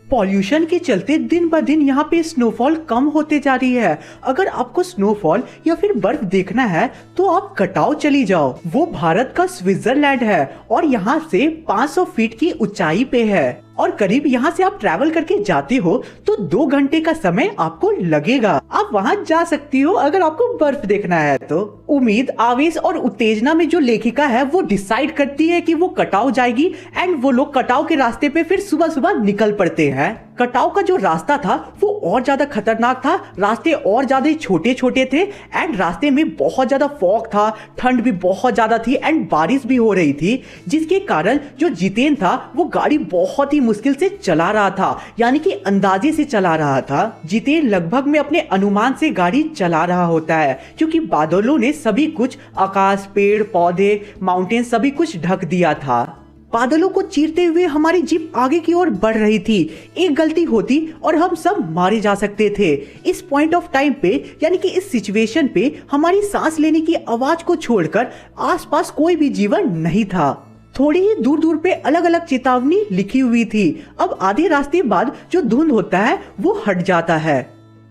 पॉल्यूशन के चलते दिन ब दिन यहाँ पे स्नोफॉल कम होते जा रही है। अगर आपको स्नोफॉल या फिर बर्फ देखना है तो आप कटाव चली जाओ। वो भारत का स्विट्जरलैंड है और यहाँ से 500 फीट की ऊंचाई पे है और करीब यहाँ से आप ट्रैवल करके जाते हो तो 2 घंटे का समय आपको लगेगा। आप वहाँ जा सकती हो अगर आपको बर्फ देखना है तो। उम्मीद, आवेश और उत्तेजना में जो लेखिका है वो डिसाइड करती है कि वो कटाव जाएगी एंड वो लोग कटाव के रास्ते पे फिर सुबह सुबह निकल पड़ते हैं। कटाव का जो रास्ता था वो और ज्यादा खतरनाक था, रास्ते और ज्यादा छोटे छोटे थे एंड रास्ते में बहुत ज्यादा फॉग था, ठंड भी बहुत ज्यादा थी एंड बारिश भी हो रही थी, जिसके कारण जो जितेन था वो गाड़ी बहुत ही मुश्किल से चला रहा था, यानी कि अंदाजे से चला रहा था। जितेन लगभग में अपने अनुमान से गाड़ी चला रहा होता है क्योंकि बादलों ने सभी कुछ, आकाश, पेड़ पौधे, माउंटेन सभी कुछ ढक दिया था। बादलों को चीरते हुए हमारी जीप आगे की ओर बढ़ रही थी। एक गलती होती और हम सब मारे जा सकते थे। इस पॉइंट ऑफ टाइम पे, यानी कि इस सिचुएशन पे हमारी सांस लेने की आवाज को छोड़कर आसपास कोई भी जीवन नहीं था। थोड़ी ही दूर दूर पे अलग अलग चेतावनी लिखी हुई थी। अब आधे रास्ते बाद जो धुंध होता है वो हट जाता है।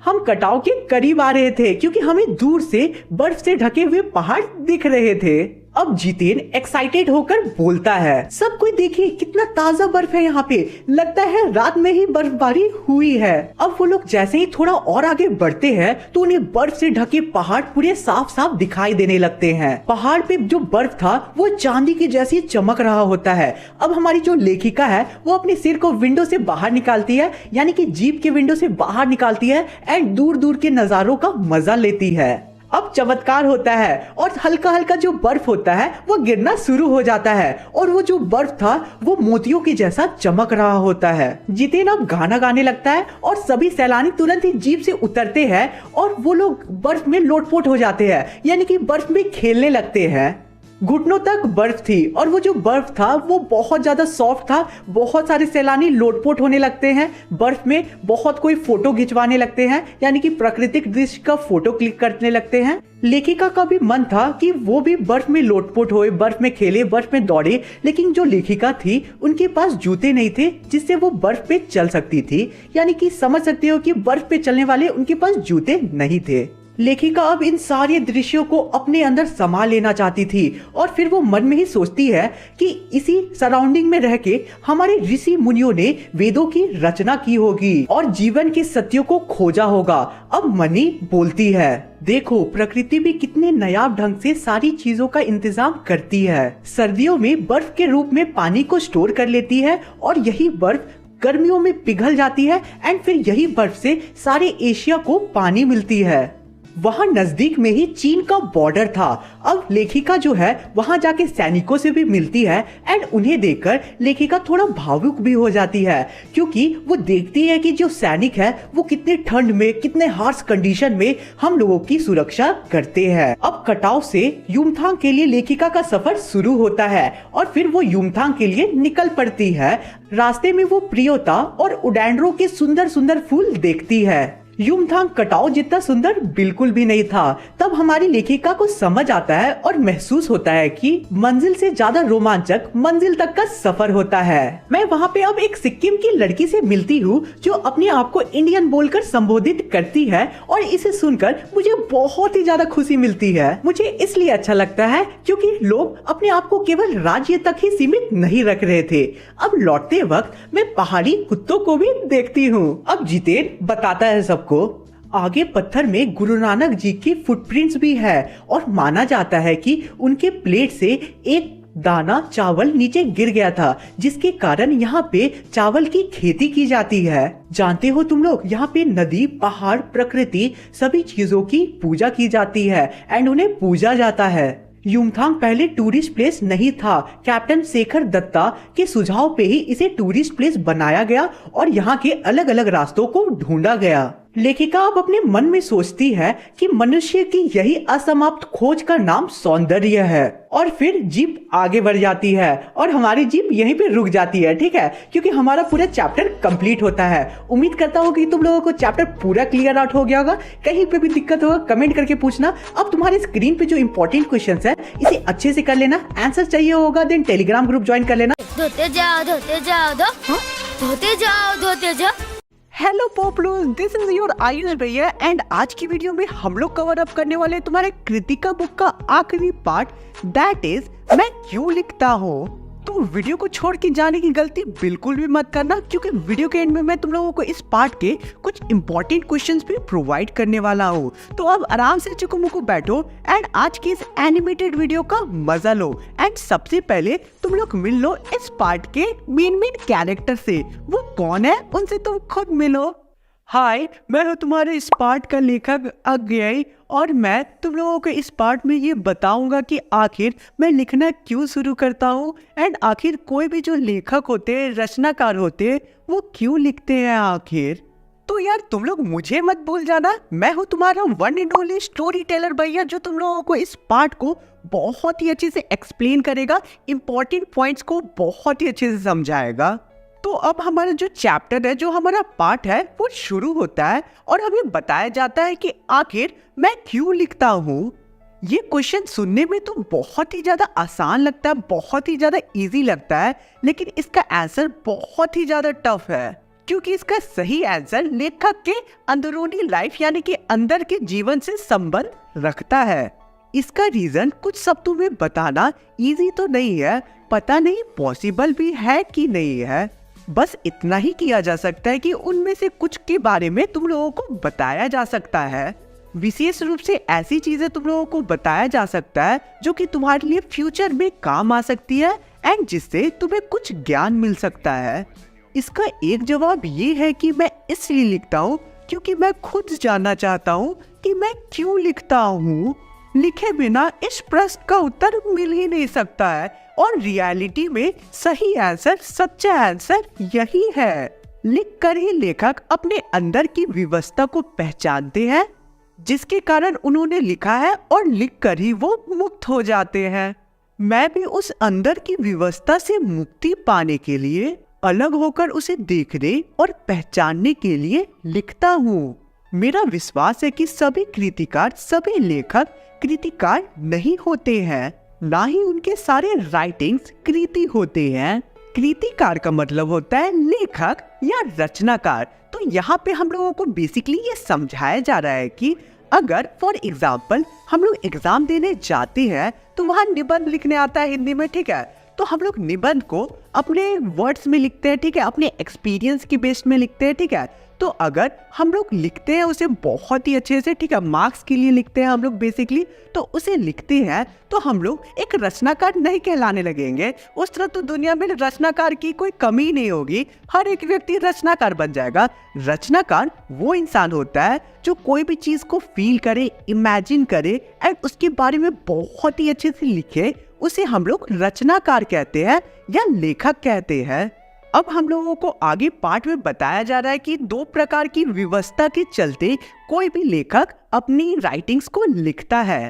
हम कटाव के करीब आ रहे थे क्योंकि हमें दूर से बर्फ से ढके हुए पहाड़ दिख रहे थे। अब जितेन एक्साइटेड होकर बोलता है, सब कोई देखिए कितना ताजा बर्फ है यहाँ पे, लगता है रात में ही बर्फबारी हुई है। अब वो लोग जैसे ही थोड़ा और आगे बढ़ते हैं तो उन्हें बर्फ से ढके पहाड़ पूरे साफ साफ दिखाई देने लगते हैं। पहाड़ पे जो बर्फ था वो चांदी की जैसी चमक रहा होता है। अब हमारी जो लेखिका है वो अपने सिर को विंडो से बाहर निकालती है, यानी कि जीप के विंडो से बाहर निकालती है एंड दूर दूर के नजारों का मजा लेती है। अब चमत्कार होता है और हल्का हल्का जो बर्फ होता है वो गिरना शुरू हो जाता है और वो जो बर्फ था वो मोतियों की जैसा चमक रहा होता है। जितेन अब गाना गाने लगता है और सभी सैलानी तुरंत ही जीप से उतरते हैं और वो लोग बर्फ में लोटपोट हो जाते हैं, यानी कि बर्फ में खेलने लगते हैं। घुटनों तक बर्फ थी और वो जो बर्फ था वो बहुत ज्यादा सॉफ्ट था। बहुत सारे सैलानी लोटपोट होने लगते हैं बर्फ में, बहुत कोई फोटो खिंचवाने लगते हैं, यानी कि प्राकृतिक दृश्य का फोटो क्लिक करने लगते हैं। लेखिका का भी मन था कि वो भी बर्फ में लोटपोट होए, बर्फ में खेले, बर्फ में दौड़े, लेकिन जो लेखिका थी उनके पास जूते नहीं थे जिससे वो बर्फ पे चल सकती थी, यानी कि समझ सकते हो कि बर्फ पे चलने वाले उनके पास जूते नहीं थे। लेखिका अब इन सारे दृश्यों को अपने अंदर समा लेना चाहती थी और फिर वो मन में ही सोचती है कि इसी सराउंडिंग में रह के हमारे ऋषि मुनियों ने वेदों की रचना की होगी और जीवन के सत्यों को खोजा होगा। अब मनी बोलती है, देखो प्रकृति भी कितने नायाब ढंग से सारी चीजों का इंतजाम करती है। सर्दियों में बर्फ के रूप में पानी को स्टोर कर लेती है और यही बर्फ गर्मियों में पिघल जाती है एंड फिर यही बर्फ से सारे एशिया को पानी मिलती है। वहाँ नजदीक में ही चीन का बॉर्डर था। अब लेखिका जो है वहाँ जाके सैनिकों से भी मिलती है एंड उन्हें देखकर लेखिका थोड़ा भावुक भी हो जाती है, क्योंकि वो देखती है कि जो सैनिक है वो कितने ठंड में, कितने हार्श कंडीशन में हम लोगों की सुरक्षा करते हैं। अब कटाव से युमथांग के लिए लेखिका का सफर शुरू होता है और फिर वो युमथांग के लिए निकल पड़ती है। रास्ते में वो प्रियोता और उडैंड्रो के सुंदर सुंदर फूल देखती है। युमथांग कटाव जितना सुंदर बिल्कुल भी नहीं था। तब हमारी लेखिका को समझ आता है और महसूस होता है कि मंजिल से ज्यादा रोमांचक मंजिल तक का सफर होता है। मैं वहाँ पे अब एक सिक्किम की लड़की से मिलती हूँ जो अपने आप को इंडियन बोलकर संबोधित करती है और इसे सुनकर मुझे बहुत ही ज्यादा खुशी मिलती है। मुझे इसलिए अच्छा लगता है क्योंकि लोग अपने आप को केवल राज्य तक ही सीमित नहीं रख रहे थे। अब लौटते वक्त मैं पहाड़ी कुत्तों को भी देखती हूँ। अब जितेन बताता है सबको आगे पत्थर में गुरु नानक जी की फुटप्रिंट्स भी है और माना जाता है कि उनके प्लेट से एक दाना चावल नीचे गिर गया था, जिसके कारण यहाँ पे चावल की खेती की जाती है। जानते हो तुम लोग, यहाँ पे नदी, पहाड़, प्रकृति सभी चीजों की पूजा की जाती है एंड उन्हें पूजा जाता है। युमथांग पहले टूरिस्ट प्लेस नहीं था। कैप्टन शेखर दत्ता के सुझाव पे ही इसे टूरिस्ट प्लेस बनाया गया और यहाँ के अलग अलग रास्तों को ढूंढा गया। लेखिका अब अपने मन में सोचती है कि मनुष्य की यही असमाप्त खोज का नाम सौंदर्य है और फिर जीप आगे बढ़ जाती है और हमारी जीप यहीं पे रुक जाती है, ठीक है, क्योंकि हमारा पूरा चैप्टर कंप्लीट होता है। उम्मीद करता हूँ कि तुम लोगों को चैप्टर पूरा क्लियर आउट हो गया होगा। कहीं पे भी दिक्कत होगा कमेंट करके पूछना। अब तुम्हारे स्क्रीन पे जो इंपॉर्टेंट क्वेश्चन है इसे अच्छे से कर लेना। आंसर चाहिए होगा देन टेलीग्राम ग्रुप ज्वाइन कर लेना। धोते जाओ धोते जाओ धोते जाओ धोते जाओ। Hello पॉपुलर्स, this is your Ayush भैया एंड आज की वीडियो में हम लोग कवर अप करने वाले तुम्हारे कृतिका बुक का आखिरी पार्ट, दैट इज मैं क्यों लिखता हूँ। तो वीडियो को छोड़ के जाने की गलती बिल्कुल भी मत करना, क्योंकि वीडियो के एंड में मैं तुम लोगों को इस पार्ट के कुछ इंपॉर्टेंट क्वेश्चंस भी प्रोवाइड करने वाला हूँ। तो अब आराम से चुकमुकु बैठो एंड आज की इस एनिमेटेड वीडियो का मजा लो। एंड सबसे पहले तुम लोग मिल लो इस पार्ट के मेन कैरेक्टर से। वो कौन है उनसे तुम खुद मिलो। हाय, मैं हूँ तुम्हारे इस पार्ट का लेखक अज्ञेय और मैं तुम लोगों को इस पार्ट में ये बताऊंगा कि आखिर मैं लिखना क्यों शुरू करता हूँ एंड आखिर कोई भी जो लेखक होते हैं, रचनाकार होते हैं, वो क्यों लिखते हैं आखिर। तो यार तुम लोग मुझे मत भूल जाना, मैं हूँ तुम्हारा one and only story teller भैया, जो तुम लोगों को इस पार्ट को बहुत ही अच्छे से एक्सप्लेन करेगा, इंपॉर्टेंट पॉइंट्स को बहुत ही अच्छे से समझाएगा। तो अब हमारा जो चैप्टर है, जो हमारा पार्ट है, वो शुरू होता है और हमें बताया जाता है कि आखिर मैं क्यों लिखता हूँ। ये क्वेश्चन सुनने में तो बहुत ही ज्यादा आसान लगता है, बहुत ही ज्यादा इजी लगता है, लेकिन इसका आंसर बहुत ही ज्यादा टफ है, क्योंकि इसका सही आंसर लेखक के अंदरूनी लाइफ यानी कि अंदर के जीवन से संबंध रखता है। इसका रीजन कुछ शब्दों में बताना इजी तो नहीं है, पता नहीं पॉसिबल भी है कि नहीं है। बस इतना ही किया जा सकता है कि उनमें से कुछ के बारे में तुम लोगों को बताया जा सकता है। विशेष रूप से ऐसी चीजें तुम लोगों को बताया जा सकता है जो कि तुम्हारे लिए फ्यूचर में काम आ सकती है एंड जिससे तुम्हें कुछ ज्ञान मिल सकता है। इसका एक जवाब ये है कि मैं इसलिए लिखता हूँ क्योंकि मैं खुद जानना चाहता हूँ कि मैं क्यों लिखता हूँ। लिखे बिना इस प्रश्न का उत्तर मिल ही नहीं सकता है और रियलिटी में सही आंसर, सच्चा आंसर यही है। लिखकर ही लेखक अपने अंदर की व्यवस्था को पहचानते हैं, जिसके कारण उन्होंने लिखा है और लिखकर ही वो मुक्त हो जाते हैं। मैं भी उस अंदर की व्यवस्था से मुक्ति पाने के लिए, अलग होकर उसे देखने और पहचानने के लिए लिखता हूँ। मेरा विश्वास है कि सभी कृतिकार, सभी लेखक कृतिकार नहीं होते हैं, ना ही उनके सारे राइटिंग्स कृति होते हैं। कृतिकार का मतलब होता है लेखक या रचनाकार। तो यहाँ पे हम लोगों को बेसिकली ये समझाया जा रहा है कि अगर फॉर एग्जाम्पल हम लोग एग्जाम देने जाते हैं तो वहाँ निबंध लिखने आता है हिंदी में, ठीक है, तो हम लोग निबंध को अपने वर्ड्स में लिखते हैं, ठीक है, अपने एक्सपीरियंस की बेस में लिखते हैं, ठीक है। तो अगर हम लोग लिखते हैं उसे बहुत ही अच्छे से, ठीक है, मार्क्स के लिए लिखते हैं हम लोग बेसिकली, तो उसे लिखते हैं तो हम लोग एक रचनाकार नहीं कहलाने लगेंगे। उस तरह तो दुनिया में रचनाकार की कोई कमी नहीं होगी, हर एक व्यक्ति रचनाकार बन जाएगा। रचनाकार वो इंसान होता है जो कोई भी चीज को फील करे, इमेजिन करे एंड उसके बारे में बहुत ही अच्छे से लिखे, उसे हम लोग रचनाकार कहते हैं या लेखक कहते हैं। अब हम लोगों को आगे पार्ट में बताया जा रहा है कि दो प्रकार की व्यवस्था के चलते कोई भी लेखक अपनी राइटिंग्स को लिखता है।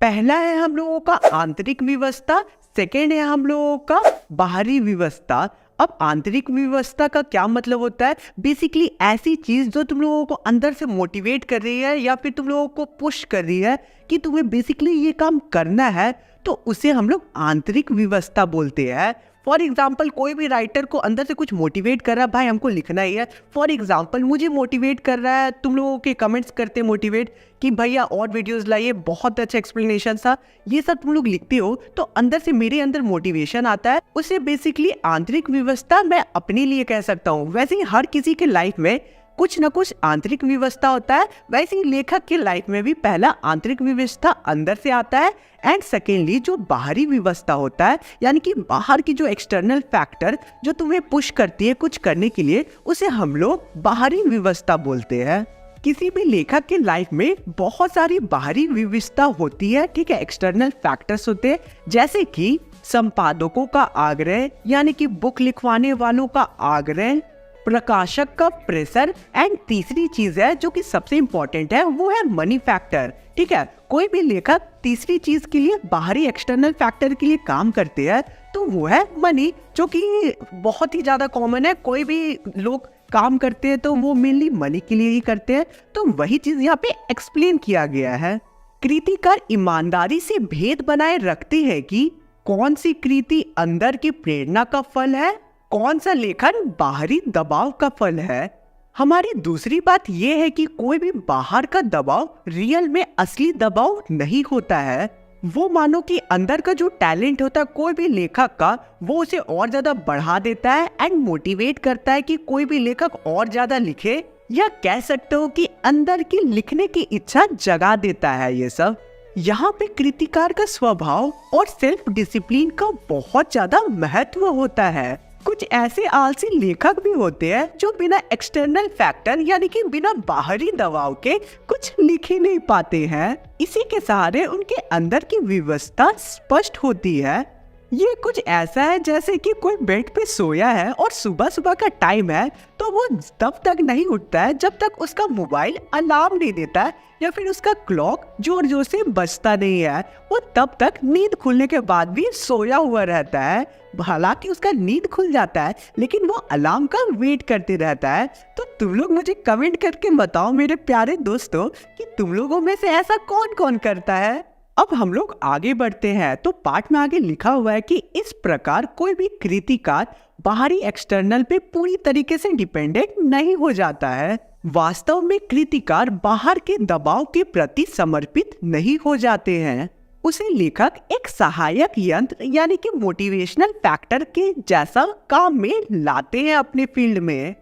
पहला है हम लोगों का आंतरिक व्यवस्था, सेकेंड है हम लोगों का बाहरी व्यवस्था। अब आंतरिक व्यवस्था का क्या मतलब होता है? बेसिकली ऐसी चीज जो तुम लोगों को अंदर से मोटिवेट कर रही है या फिर तुम लोगों को पुश कर रही है कि तुम्हें बेसिकली ये काम करना है, तो उसे हम लोग आंतरिक व्यवस्था बोलते हैं। फॉर एग्जाम्पल कोई भी राइटर को अंदर से कुछ मोटिवेट कर रहा है, भाई हमको लिखना ही है। फॉर एग्जाम्पल मुझे मोटिवेट कर रहा है, तुम लोगों के कमेंट्स करते मोटिवेट कि भैया और वीडियोस लाइए, बहुत अच्छा एक्सप्लेनेशन था, ये सब तुम लोग लिखते हो तो अंदर से मेरे अंदर मोटिवेशन आता है। उसे बेसिकली आंतरिक व्यवस्था मैं अपने लिए कह सकता हूँ। वैसे ही हर किसी के लाइफ में कुछ न कुछ आंतरिक व्यवस्था होता है, वैसे ही लेखक के लाइफ में भी पहला आंतरिक व्यवस्था अंदर से आता है एंड सेकेंडली जो बाहरी व्यवस्था होता है, यानी कि बाहर की जो एक्सटर्नल फैक्टर जो तुम्हें पुश करती है कुछ करने के लिए, उसे हम लोग बाहरी व्यवस्था बोलते हैं। किसी भी लेखक के लाइफ में बहुत सारी बाहरी व्यवस्था होती है, ठीक है, एक्सटर्नल फैक्टर्स होते हैं, जैसे कि संपादकों का आग्रह, यानी कि बुक लिखवाने वालों का आग्रह, प्रकाशक का प्रेशर एंड तीसरी चीज है जो कि सबसे इंपॉर्टेंट है, वो है मनी फैक्टर। ठीक है, कोई भी लेखक तीसरी चीज के लिए, बाहरी एक्सटर्नल फैक्टर के लिए काम करते हैं, तो वो है मनी, जो कि बहुत ही ज्यादा कॉमन है। कोई भी लोग काम करते हैं तो वो मेनली मनी के लिए ही करते हैं, तो वही चीज यहाँ पे एक्सप्लेन किया गया है। कृतिकार ईमानदारी से भेद बनाए रखते हैं कि कौन सी कृति अंदर की प्रेरणा का फल है, कौन सा लेखन बाहरी दबाव का फल है। हमारी दूसरी बात यह है कि कोई भी बाहर का दबाव रियल में असली दबाव नहीं होता है। वो मानो कि अंदर का जो टैलेंट होता है कोई भी लेखक का, वो उसे और ज्यादा बढ़ा देता है एंड मोटिवेट करता है कि कोई भी लेखक और ज्यादा लिखे, या कह सकते हो कि अंदर की लिखने की इच्छा जगा देता है। ये सब यहाँ पे कृतिकार का स्वभाव और सेल्फ डिसिप्लिन का बहुत ज्यादा महत्व होता है। कुछ ऐसे आलसी लेखक भी होते हैं जो बिना एक्सटर्नल फैक्टर, यानी कि बिना बाहरी दबाव के कुछ लिख ही नहीं पाते हैं। इसी के सहारे उनके अंदर की व्यवस्था स्पष्ट होती है। ये कुछ ऐसा है जैसे कि कोई बेड पे सोया है और सुबह सुबह का टाइम है, तो वो तब तक नहीं उठता है जब तक उसका मोबाइल अलार्म नहीं देता है या फिर उसका क्लॉक जोर जोर से बजता नहीं है। वो तब तक नींद खुलने के बाद भी सोया हुआ रहता है। हालांकि उसका नींद खुल जाता है लेकिन वो अलार्म का वेट करते रहता है। तो तुम लोग मुझे कमेंट करके बताओ मेरे प्यारे दोस्तों कि तुम लोगों में से ऐसा कौन कौन करता है। अब हम लोग आगे बढ़ते हैं तो पाठ में आगे लिखा हुआ है कि इस प्रकार कोई भी कृतिकार बाहरी एक्सटर्नल पे पूरी तरीके से डिपेंडेंट नहीं हो जाता है। वास्तव में कृतिकार बाहर के दबाव के प्रति समर्पित नहीं हो जाते हैं। उसे लेखक एक सहायक यंत्र, यानी कि मोटिवेशनल फैक्टर के जैसा काम में लाते हैं अपने फील्ड में।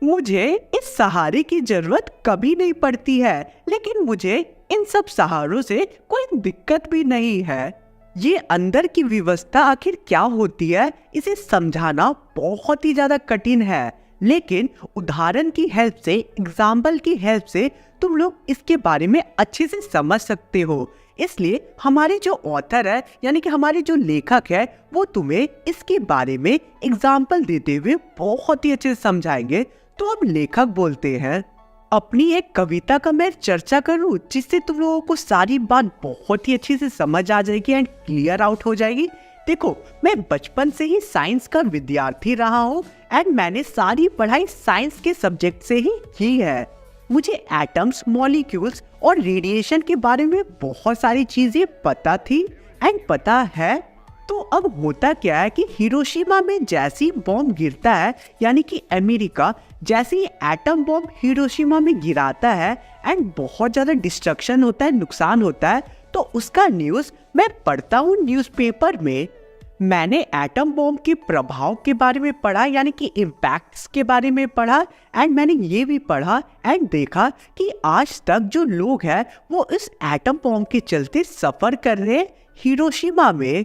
मुझे इस सहारे की जरूरत कभी नहीं पड़ती है, लेकिन मुझे इन सब सहारों से कोई दिक्कत भी नहीं है। ये अंदर की व्यवस्था आखिर क्या होती है, इसे समझाना बहुत ही ज्यादा कठिन है, लेकिन उदाहरण की हेल्प से, एग्जाम्पल की हेल्प से तुम लोग इसके बारे में अच्छे से समझ सकते हो। इसलिए हमारे जो ऑथर है, यानी कि हमारे जो लेखक है, वो तुम्हें इसके बारे में एग्जाम्पल देते हुए बहुत ही अच्छे से समझाएंगे। तो अब लेखक बोलते हैं, अपनी एक कविता का मैं चर्चा करूं जिससे तुम लोगों को सारी बात बहुत ही अच्छे से समझ आ जाएगी एंड क्लियर आउट हो जाएगी। देखो, मैं बचपन से ही साइंस का विद्यार्थी रहा हूँ एंड मैंने सारी पढ़ाई साइंस के सब्जेक्ट से ही की है। मुझे एटम्स, मॉलिक्यूल्स और रेडिएशन के बारे में बहुत सारी चीजें पता थी एंड पता है। तो अब होता क्या है कि हिरोशिमा में जैसी बॉम्ब गिरता है, यानी कि अमेरिका जैसे ही एटम बॉम्ब हिरोशिमा में गिराता है एंड बहुत ज़्यादा डिस्ट्रक्शन होता है, नुकसान होता है, तो उसका न्यूज़ मैं पढ़ता हूँ न्यूज़पेपर में। मैंने एटम बॉम्ब के प्रभाव के बारे में पढ़ा, यानी कि इम्पैक्ट्स के बारे में पढ़ा, एंड मैंने ये भी पढ़ा एंड देखा कि आज तक जो लोग हैं वो इस एटम बॉम्ब के चलते सफ़र कर रहे हैं। हिरोशिमा में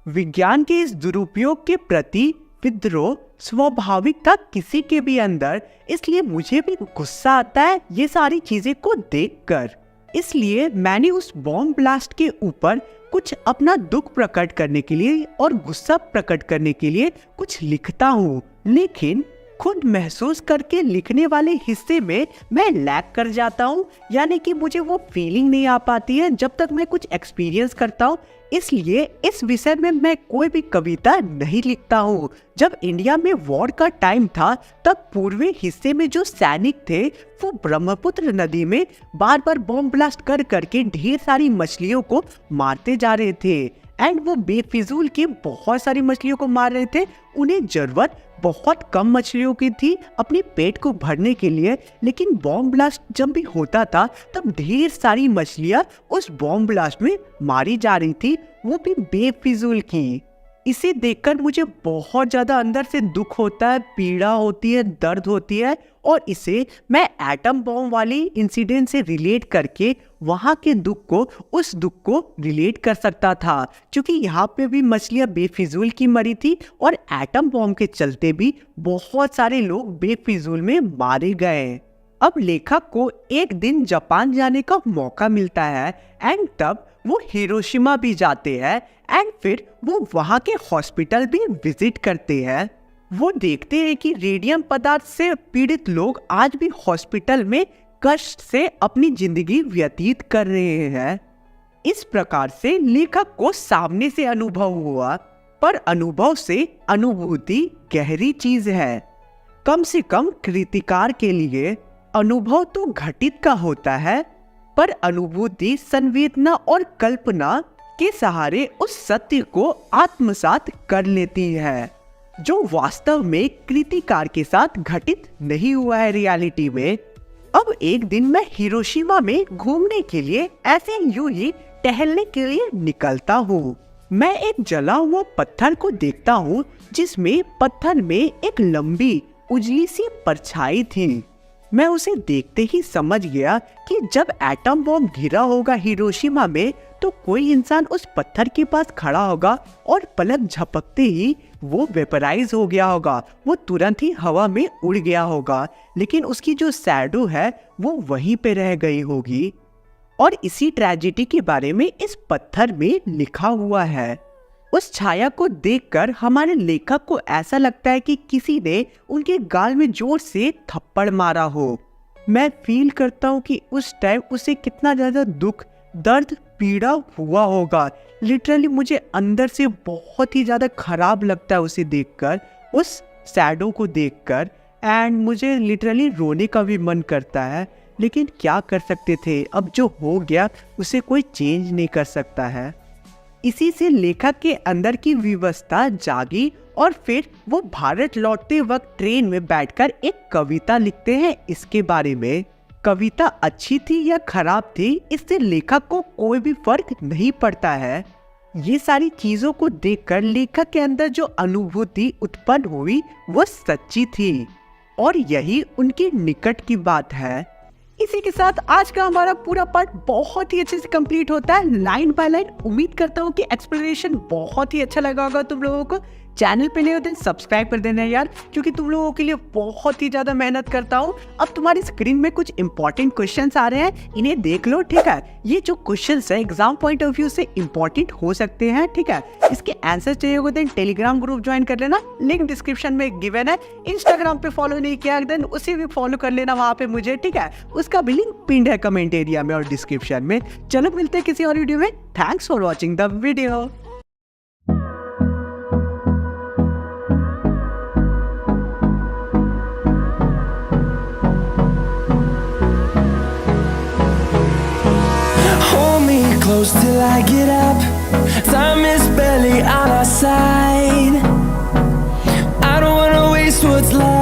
विज्ञान के इस दुरुपयोग के प्रति विद्रोह स्वाभाविक था किसी के भी अंदर, इसलिए मुझे भी गुस्सा आता है ये सारी चीज़ें को देखकर। इसलिए मैंने उस बॉम्ब ब्लास्ट के ऊपर कुछ अपना दुख प्रकट करने के लिए और गुस्सा प्रकट करने के लिए कुछ लिखता हूँ, लेकिन खुद महसूस करके लिखने वाले हिस्से में मैं लैग कर जाता हूँ, यानी कि मुझे वो फीलिंग नहीं आ पाती है जब तक मैं कुछ एक्सपीरियंस करता हूँ। इसलिए इस विषय में मैं कोई भी कविता नहीं लिखता हूँ। जब इंडिया में वॉर का टाइम था तब पूर्वी हिस्से में जो सैनिक थे वो ब्रह्मपुत्र नदी में बार बार बॉम्ब ब्लास्ट कर करके ढेर सारी मछलियों को मारते जा रहे थे, एंड वो बेफिजूल की बहुत सारी मछलियों को मार रहे थे। उन्हें जरूरत बहुत कम मछलियों की थी अपने पेट को भरने के लिए, लेकिन बॉम्ब ब्लास्ट जब भी होता था तब ढेर सारी मछलियां उस बॉम्ब ब्लास्ट में मारी जा रही थी, वो भी बेफिजूल की। इसे देखकर मुझे बहुत ज़्यादा अंदर से दुख होता है, पीड़ा होती है, दर्द होती है, और इसे मैं एटम बॉम्ब वाली इंसिडेंट से रिलेट करके वहाँ के दुख को उस दुख को रिलेट कर सकता था, क्योंकि यहाँ पे भी मछलियाँ बेफिजूल की मरी थी और एटम बॉम्ब के चलते भी बहुत सारे लोग बेफिजूल में मारे गए। अब लेखक को एक दिन जापान जाने का मौका मिलता है, एंड तब वो हिरोशिमा भी जाते हैं, एंड फिर वो वहाँ के हॉस्पिटल भी विजिट करते हैं। वो देखते हैं कि रेडियम पदार्थ से पीड़ित लोग आज भी हॉस्पिटल में कष्ट से अपनी जिंदगी व्यतीत कर रहे हैं। इस प्रकार से लेखक को सामने से अनुभव हुआ, पर अनुभव से अनुभूति गहरी चीज है। कम से कम कृतिकार के लिए अनुभव तो घटित का होता है, पर अनुभूति संवेदना और कल्पना के सहारे उस सत्य को आत्मसात कर लेती है जो वास्तव में कृतिकार के साथ घटित नहीं हुआ है रियलिटी में। अब एक दिन मैं हिरोशिमा में घूमने के लिए ऐसे यूं ही टहलने के लिए निकलता हूँ। मैं एक जला हुआ पत्थर को देखता हूँ जिसमें पत्थर में एक लंबी उजली सी परछाई थी। मैं उसे देखते ही समझ गया कि जब एटम बॉम्ब गिरा होगा हिरोशिमा में तो कोई इंसान उस पत्थर के पास खड़ा होगा और पलक झपकते ही वो वेपराइज हो गया होगा, वो तुरंत ही हवा में उड़ गया होगा, लेकिन उसकी जो शैडो है वो वहीं पे रह गई होगी। और इसी ट्रेजेडी के बारे में इस पत्थर में लिखा हुआ है। उस छाया को देखकर हमारे लेखक को ऐसा लगता है कि किसी ने उनके गाल में जोर से थप्पड़ मारा हो। मैं फील करता हूँ कि उस टाइम उसे कितना ज़्यादा दुख, दर्द, पीड़ा हुआ होगा। लिटरली मुझे अंदर से बहुत ही ज़्यादा खराब लगता है उसे देखकर, उस शैडो को देखकर, एंड मुझे लिटरली रोने का भी मन करता है, लेकिन क्या कर सकते थे, अब जो हो गया उसे कोई चेंज नहीं कर सकता है। इसी से लेखक के अंदर की विवशता जागी और फिर वो भारत लौटते वक्त ट्रेन में बैठकर एक कविता लिखते हैं इसके बारे में। कविता अच्छी थी या खराब थी इससे लेखक को कोई भी फर्क नहीं पड़ता है। ये सारी चीजों को देखकर लेखक के अंदर जो अनुभूति उत्पन्न हुई वो सच्ची थी और यही उनकी निकट की बात है। इसी के साथ आज का हमारा पूरा पार्ट बहुत ही अच्छे से कंप्लीट होता है, लाइन बाय लाइन। उम्मीद करता हूँ कि एक्सप्लेनेशन बहुत ही अच्छा लगा होगा तुम लोगों को। चैनल पे नहीं हो तो सब्सक्राइब कर देना यार, क्योंकि तुम लोगों के लिए बहुत ही ज़्यादा मेहनत करता हूँ। अब तुम्हारी स्क्रीन में कुछ इंपॉर्टेंट क्वेश्चंस आ रहे हैं, इन्हें देख लो, ठीक है। ये जो क्वेश्चंस है एग्जाम पॉइंट ऑफ व्यू से इंपॉर्टेंट हो सकते हैं, ठीक है। इसके आंसर चाहिए होगा देन टेलीग्राम ग्रुप ज्वाइन कर लेना, लिंक डिस्क्रिप्शन में गिवन है। इंस्टाग्राम पे फॉलो नहीं किया देन उसे भी फॉलो कर लेना वहाँ पे मुझे, ठीक है। उसका भी लिंक पिंड है कमेंट एरिया में और डिस्क्रिप्शन में। चलो मिलते हैं किसी और वीडियो में। Thanks for watching the video. Close till I get up. Time is barely on our side. I don't wanna waste what's left.